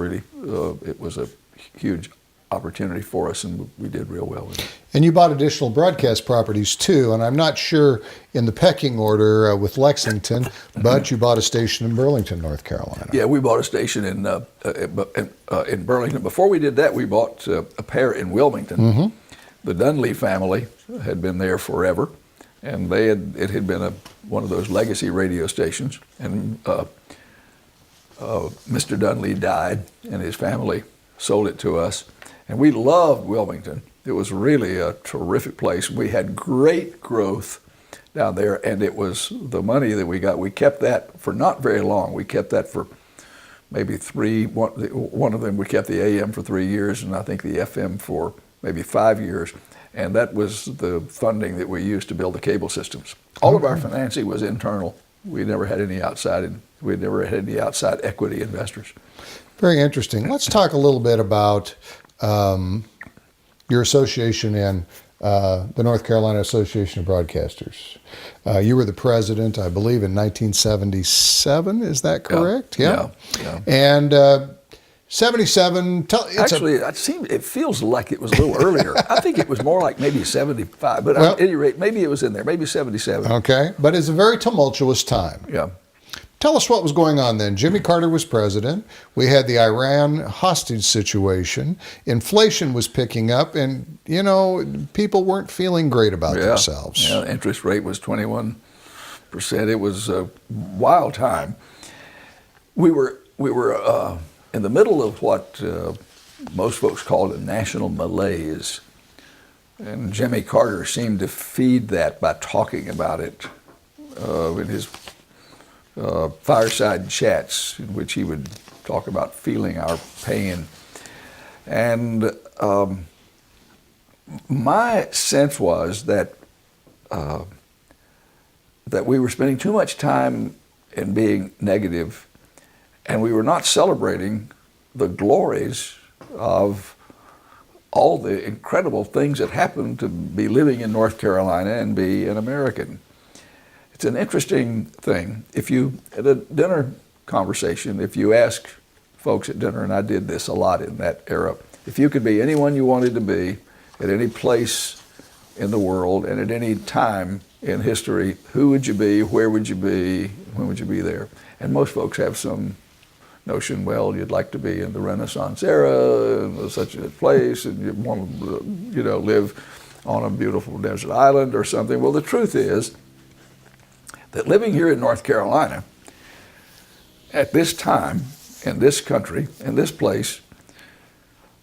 Speaker 1: a huge opportunity for us, and we did real well with it.
Speaker 2: And you bought additional broadcast properties too, and I'm not sure in the pecking order with Lexington, but you bought a station in Burlington, North Carolina.
Speaker 1: Yeah, we bought a station in Burlington. Before we did that, we bought a pair in Wilmington. Mm-hmm. The Dunley family had been there forever, and it had been one of those legacy radio stations. And Mr. Dunley died, and his family sold it to us. And we loved Wilmington. It was really a terrific place. We had great growth down there, and it was the money that we got. We kept that for not very long. We kept that for maybe one of them, we kept the AM for 3 years, and I think the FM for maybe 5 years. And that was the funding that we used to build the cable systems. All of our financing was internal. We never had any outside equity investors.
Speaker 2: Very interesting. Let's talk a little bit about your association and the North Carolina Association of Broadcasters. You were the president, I believe, in 1977. Is that correct?
Speaker 1: Yeah.
Speaker 2: And 77.
Speaker 1: Actually, it feels like it was a little earlier. I think it was more like maybe 75. But at any rate, maybe it was in there. Maybe 77.
Speaker 2: Okay, but it's a very tumultuous time.
Speaker 1: Yeah.
Speaker 2: Tell us what was going on then. Jimmy Carter was president. We had the Iran hostage situation. Inflation was picking up, and people weren't feeling great about themselves.
Speaker 1: Yeah, interest rate was 21%. It was a wild time. We were in the middle of what most folks called a national malaise, and Jimmy Carter seemed to feed that by talking about it in his fireside chats, in which he would talk about feeling our pain. And my sense was that we were spending too much time in being negative, and we were not celebrating the glories of all the incredible things that happened to be living in North Carolina and be an American. It's an interesting thing. If you, at a dinner conversation, if you ask folks at dinner, and I did this a lot in that era, if you could be anyone you wanted to be at any place in the world and at any time in history, who would you be, where would you be, when would you be there? And most folks have some notion, well, you'd like to be in the Renaissance era, in such a place, and you want to, live on a beautiful desert island or something. Well, the truth is that living here in North Carolina at this time, in this country, in this place,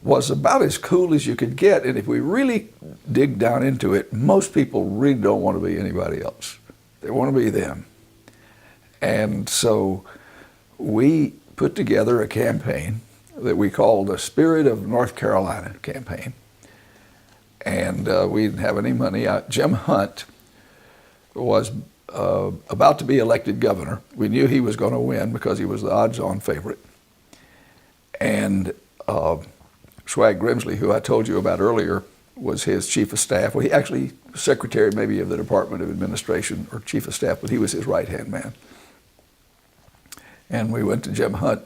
Speaker 1: was about as cool as you could get. And if we really dig down into it, most people really don't want to be anybody else. They want to be them. And so we put together a campaign that we called the Spirit of North Carolina campaign. And we didn't have any money. Jim Hunt was about to be elected governor. We knew he was going to win because he was the odds-on favorite. And Swag Grimsley, who I told you about earlier, was his chief of staff. Well, he actually secretary maybe of the Department of Administration or chief of staff, but he was his right-hand man. And we went to Jim Hunt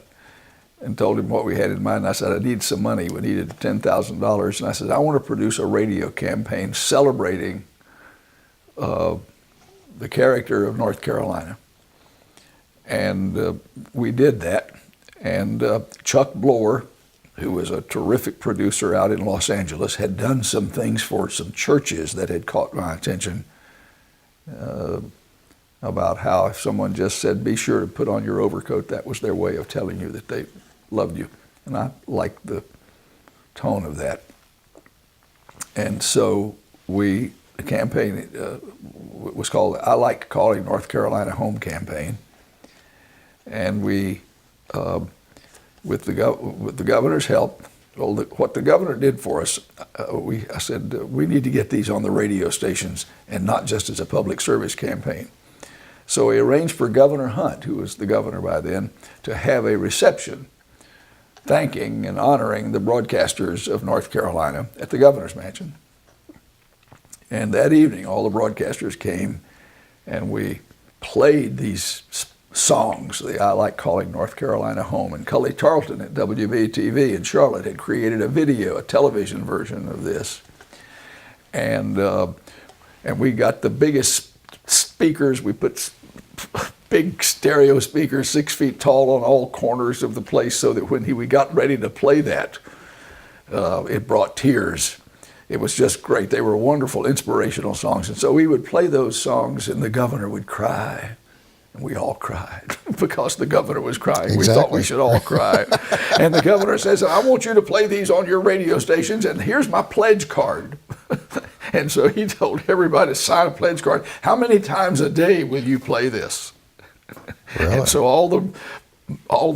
Speaker 1: and told him what we had in mind. And I said, I need some money. We needed $10,000. And I said, I want to produce a radio campaign celebrating the character of North Carolina. And we did that. And Chuck Blower, who was a terrific producer out in Los Angeles, had done some things for some churches that had caught my attention about how if someone just said, be sure to put on your overcoat, that was their way of telling you that they loved you. And I liked the tone of that. And so the campaign was called, I like calling North Carolina Home Campaign. And we, with the governor's help, well, what the governor did for us, I said, we need to get these on the radio stations and not just as a public service campaign. So he arranged for Governor Hunt, who was the governor by then, to have a reception thanking and honoring the broadcasters of North Carolina at the governor's mansion. And that evening, all the broadcasters came and we played these songs that I like calling North Carolina home. And Cully Tarleton at WBTV in Charlotte had created a video, a television version of this. And we got the biggest speakers. We put big stereo speakers 6 feet tall on all corners of the place so that when we got ready to play that, it brought tears. It was just great. They were wonderful, inspirational songs. And so we would play those songs and the governor would cry. And we all cried because the governor was crying.
Speaker 2: Exactly.
Speaker 1: We thought we should all cry. And the governor says, I want you to play these on your radio stations, and here's my pledge card. And so he told everybody to sign a pledge card. How many times a day will you play this? Really? And so all the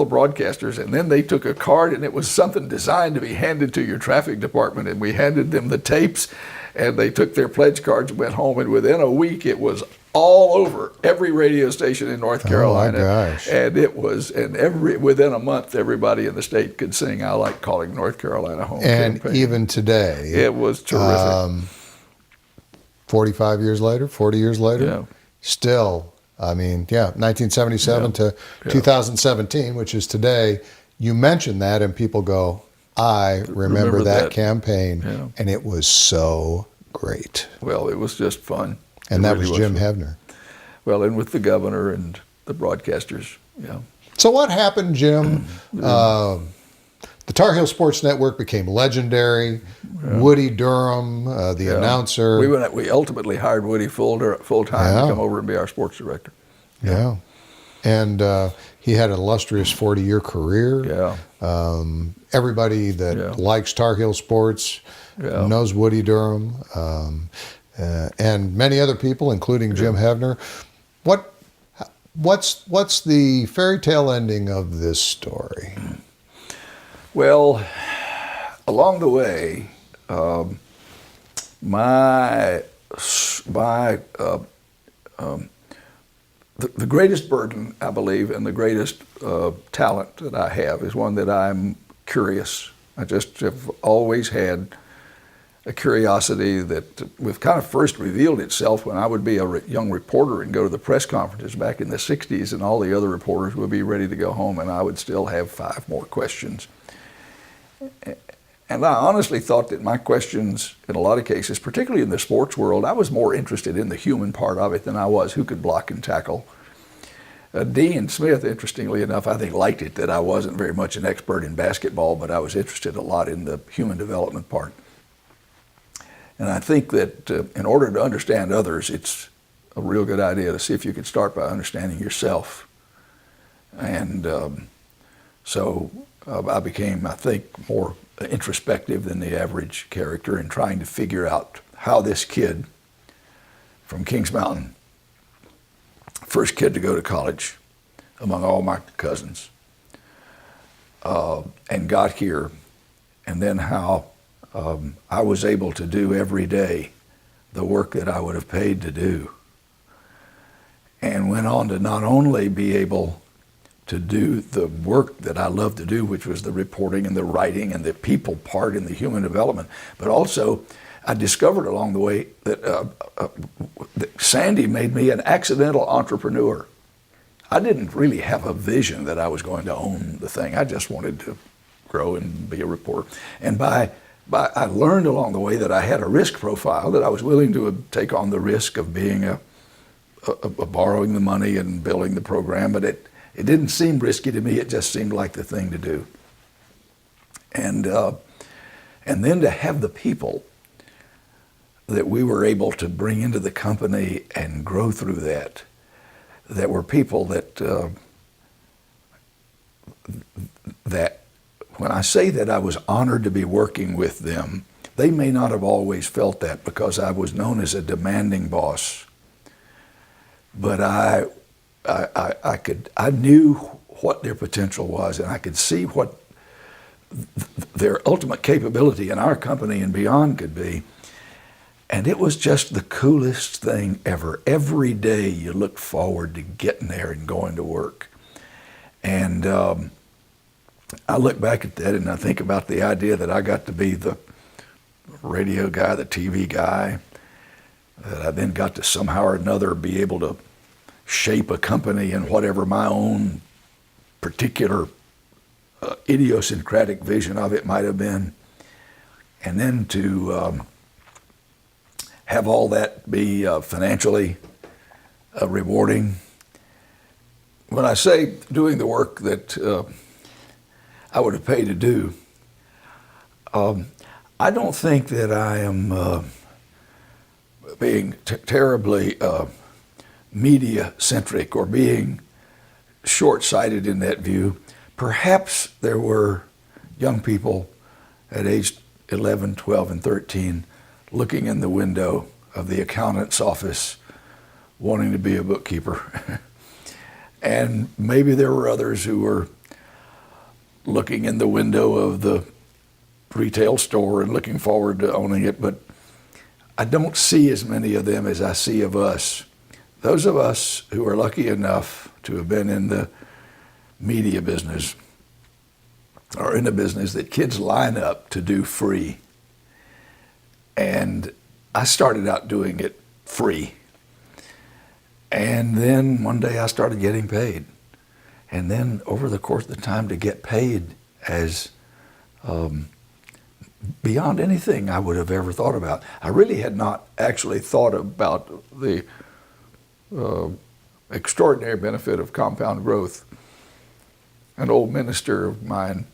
Speaker 1: broadcasters, and then they took a card, and it was something designed to be handed to your traffic department, and we handed them the tapes, and they took their pledge cards and went home, and within a week it was all over every radio station in North Carolina.
Speaker 2: Oh my gosh.
Speaker 1: And it was, and within a month, everybody in the state could sing I Like Calling North Carolina Home
Speaker 2: And
Speaker 1: campaign.
Speaker 2: even today.
Speaker 1: It was terrific.
Speaker 2: 45 years later, 40 years later,
Speaker 1: Yeah.
Speaker 2: still, 1977 to 2017, which is today, you mention that and people go, I remember that campaign, and it was so great.
Speaker 1: Well, it was just fun.
Speaker 2: And
Speaker 1: It
Speaker 2: that
Speaker 1: really
Speaker 2: was Jim
Speaker 1: fun.
Speaker 2: Heavner.
Speaker 1: Well, and with the governor and the broadcasters, yeah.
Speaker 2: So what happened, Jim? The Tar Heel Sports Network became legendary. Yeah. Woody Durham, the announcer.
Speaker 1: We ultimately hired Woody full time to come over and be our sports director.
Speaker 2: Yeah. And he had an illustrious 40-year career.
Speaker 1: Yeah.
Speaker 2: Everybody that likes Tar Heel sports knows Woody Durham. And many other people, including Jim Heavner. What's the fairy tale ending of this story?
Speaker 1: Well, along the way, the greatest burden, I believe, and the greatest talent that I have is one that I'm curious. I just have always had a curiosity that kind of first revealed itself when I would be a young reporter and go to the press conferences back in the 60s, and all the other reporters would be ready to go home, and I would still have 5 more questions. And I honestly thought that my questions, in a lot of cases, particularly in the sports world, I was more interested in the human part of it than I was who could block and tackle. Dean Smith, interestingly enough, I think liked it that I wasn't very much an expert in basketball, but I was interested a lot in the human development part. And I think that in order to understand others, it's a real good idea to see if you can start by understanding yourself. And so I became, I think, more introspective than the average character in trying to figure out how this kid from Kings Mountain, first kid to go to college among all my cousins, and got here, and then how I was able to do every day the work that I would have paid to do. and went on to not only be able to do the work that I loved to do, which was the reporting and the writing and the people part in the human development, but also I discovered along the way that Sandy made me an accidental entrepreneur. I didn't really have a vision that I was going to own the thing. I just wanted to grow and be a reporter. And I learned along the way that I had a risk profile, that I was willing to take on the risk of being borrowing the money and building the program, but it didn't seem risky to me. It just seemed like the thing to do. And then to have the people that we were able to bring into the company and grow through that were people that when I say that I was honored to be working with them, they may not have always felt that because I was known as a demanding boss. But I knew what their potential was, and I could see what their ultimate capability in our company and beyond could be. And it was just the coolest thing ever. Every day you looked forward to getting there and going to work. And I look back at that and I think about the idea that I got to be the radio guy, the TV guy, that I then got to somehow or another be able to shape a company in whatever my own particular idiosyncratic vision of it might have been. And then to have all that be financially rewarding. When I say doing the work that I would have paid to do, I don't think that I am being terribly media-centric or being short-sighted in that view. Perhaps there were young people at age 11, 12, and 13 looking in the window of the accountant's office wanting to be a bookkeeper. And maybe there were others who were looking in the window of the retail store and looking forward to owning it, but I don't see as many of them as I see of us. Those of us who are lucky enough to have been in the media business are in a business that kids line up to do free. And I started out doing it free. And then one day I started getting paid. And then over the course of the time to get paid as beyond anything I would have ever thought about. I really had not actually thought about the extraordinary benefit of compound growth. An old minister of mine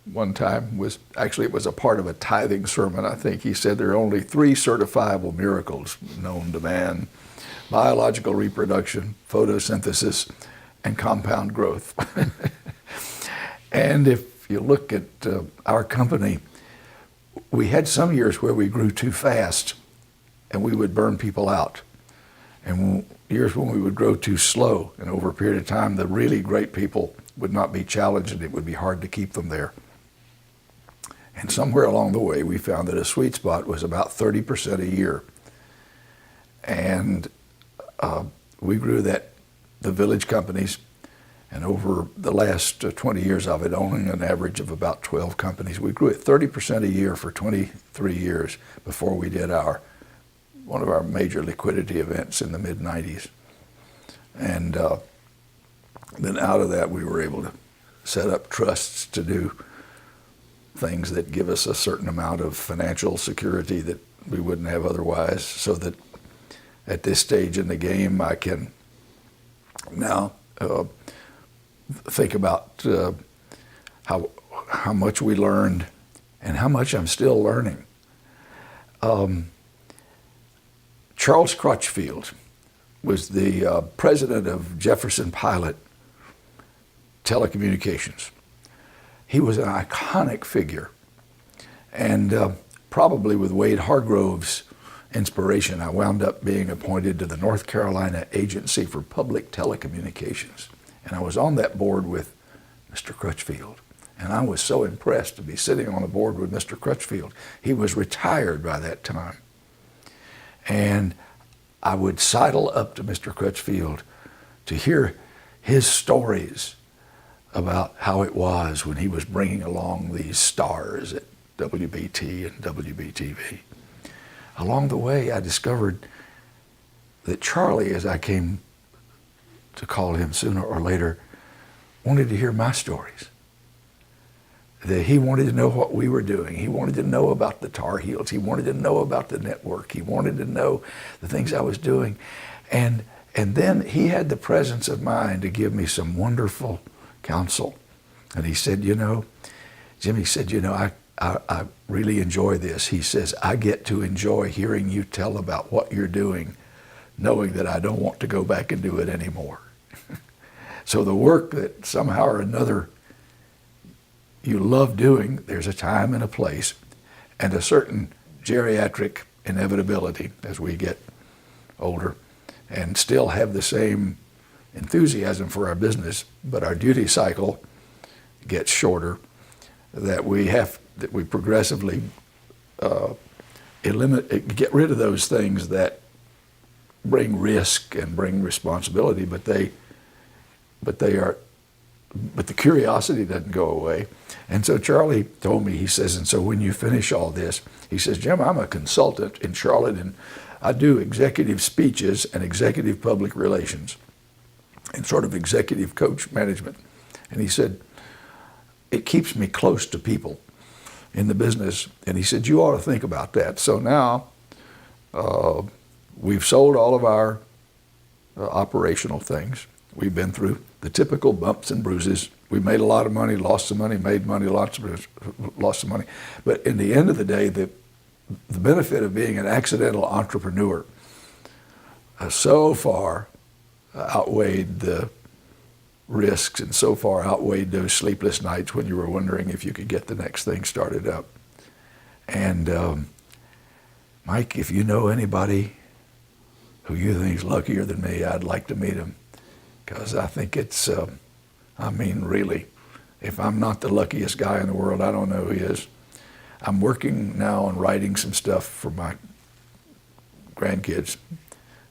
Speaker 1: one time it was a part of a tithing sermon, I think. He said there are only 3 certifiable miracles known to man: biological reproduction, photosynthesis, and compound growth. And if you look at our company, we had some years where we grew too fast and we would burn people out. And years when we would grow too slow, and over a period of time, the really great people would not be challenged and it would be hard to keep them there. And somewhere along the way, we found that a sweet spot was about 30% a year. And we grew the village companies, and over the last 20 years of it, owning an average of about 12 companies, we grew at 30% a year for 23 years before we did one of our major liquidity events in the mid-90s. And then out of that, we were able to set up trusts to do things that give us a certain amount of financial security that we wouldn't have otherwise, so that at this stage in the game, I can now think about how much we learned and how much I'm still learning. Charles Crutchfield was the president of Jefferson Pilot Telecommunications. He was an iconic figure, and probably with Wade Hargrove's inspiration, I wound up being appointed to the North Carolina Agency for Public Telecommunications. And I was on that board with Mr. Crutchfield. And I was so impressed to be sitting on a board with Mr. Crutchfield. He was retired by that time. And I would sidle up to Mr. Crutchfield to hear his stories about how it was when he was bringing along these stars at WBT and WBTV. Along the way, I discovered that Charlie, as I came to call him sooner or later, wanted to hear my stories. That he wanted to know what we were doing. He wanted to know about the Tar Heels. He wanted to know about the network. He wanted to know the things I was doing. And then he had the presence of mind to give me some wonderful counsel. And he said, Jimmy said, I really enjoy this. He says, I get to enjoy hearing you tell about what you're doing, knowing that I don't want to go back and do it anymore. So the work that somehow or another you love doing, there's a time and a place and a certain geriatric inevitability as we get older and still have the same enthusiasm for our business, but our duty cycle gets shorter, that we progressively get rid of those things that bring risk and bring responsibility, but the curiosity doesn't go away. And so Charlie told me, he says, and so when you finish all this, he says, Jim, I'm a consultant in Charlotte and I do executive speeches and executive public relations and sort of executive coach management. And he said, it keeps me close to people in the business. And he said, you ought to think about that. So now we've sold all of our operational things. We've been through the typical bumps and bruises. We made a lot of money, lost some money, made money, lost some money. But in the end of the day, the benefit of being an accidental entrepreneur so far outweighed the risks and so far outweighed those sleepless nights when you were wondering if you could get the next thing started up. And Mike, if you know anybody who you think is luckier than me, I'd like to meet him. Because I think it's, really, if I'm not the luckiest guy in the world, I don't know who is. I'm working now on writing some stuff for my grandkids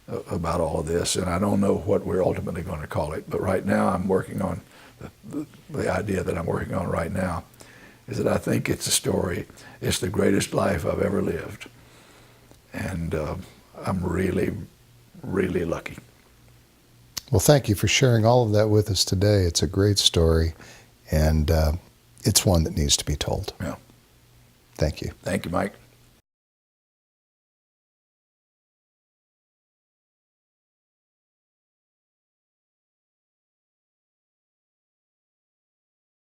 Speaker 1: about all of this, and I don't know what we're ultimately going to call it. But right now I'm working on, the idea that I'm working on right now is that I think it's a story. It's the greatest life I've ever lived. And I'm really, really lucky.
Speaker 2: Well, thank you for sharing all of that with us today. It's a great story, and it's one that needs to be told.
Speaker 1: Yeah.
Speaker 2: Thank you.
Speaker 1: Thank you, Mike.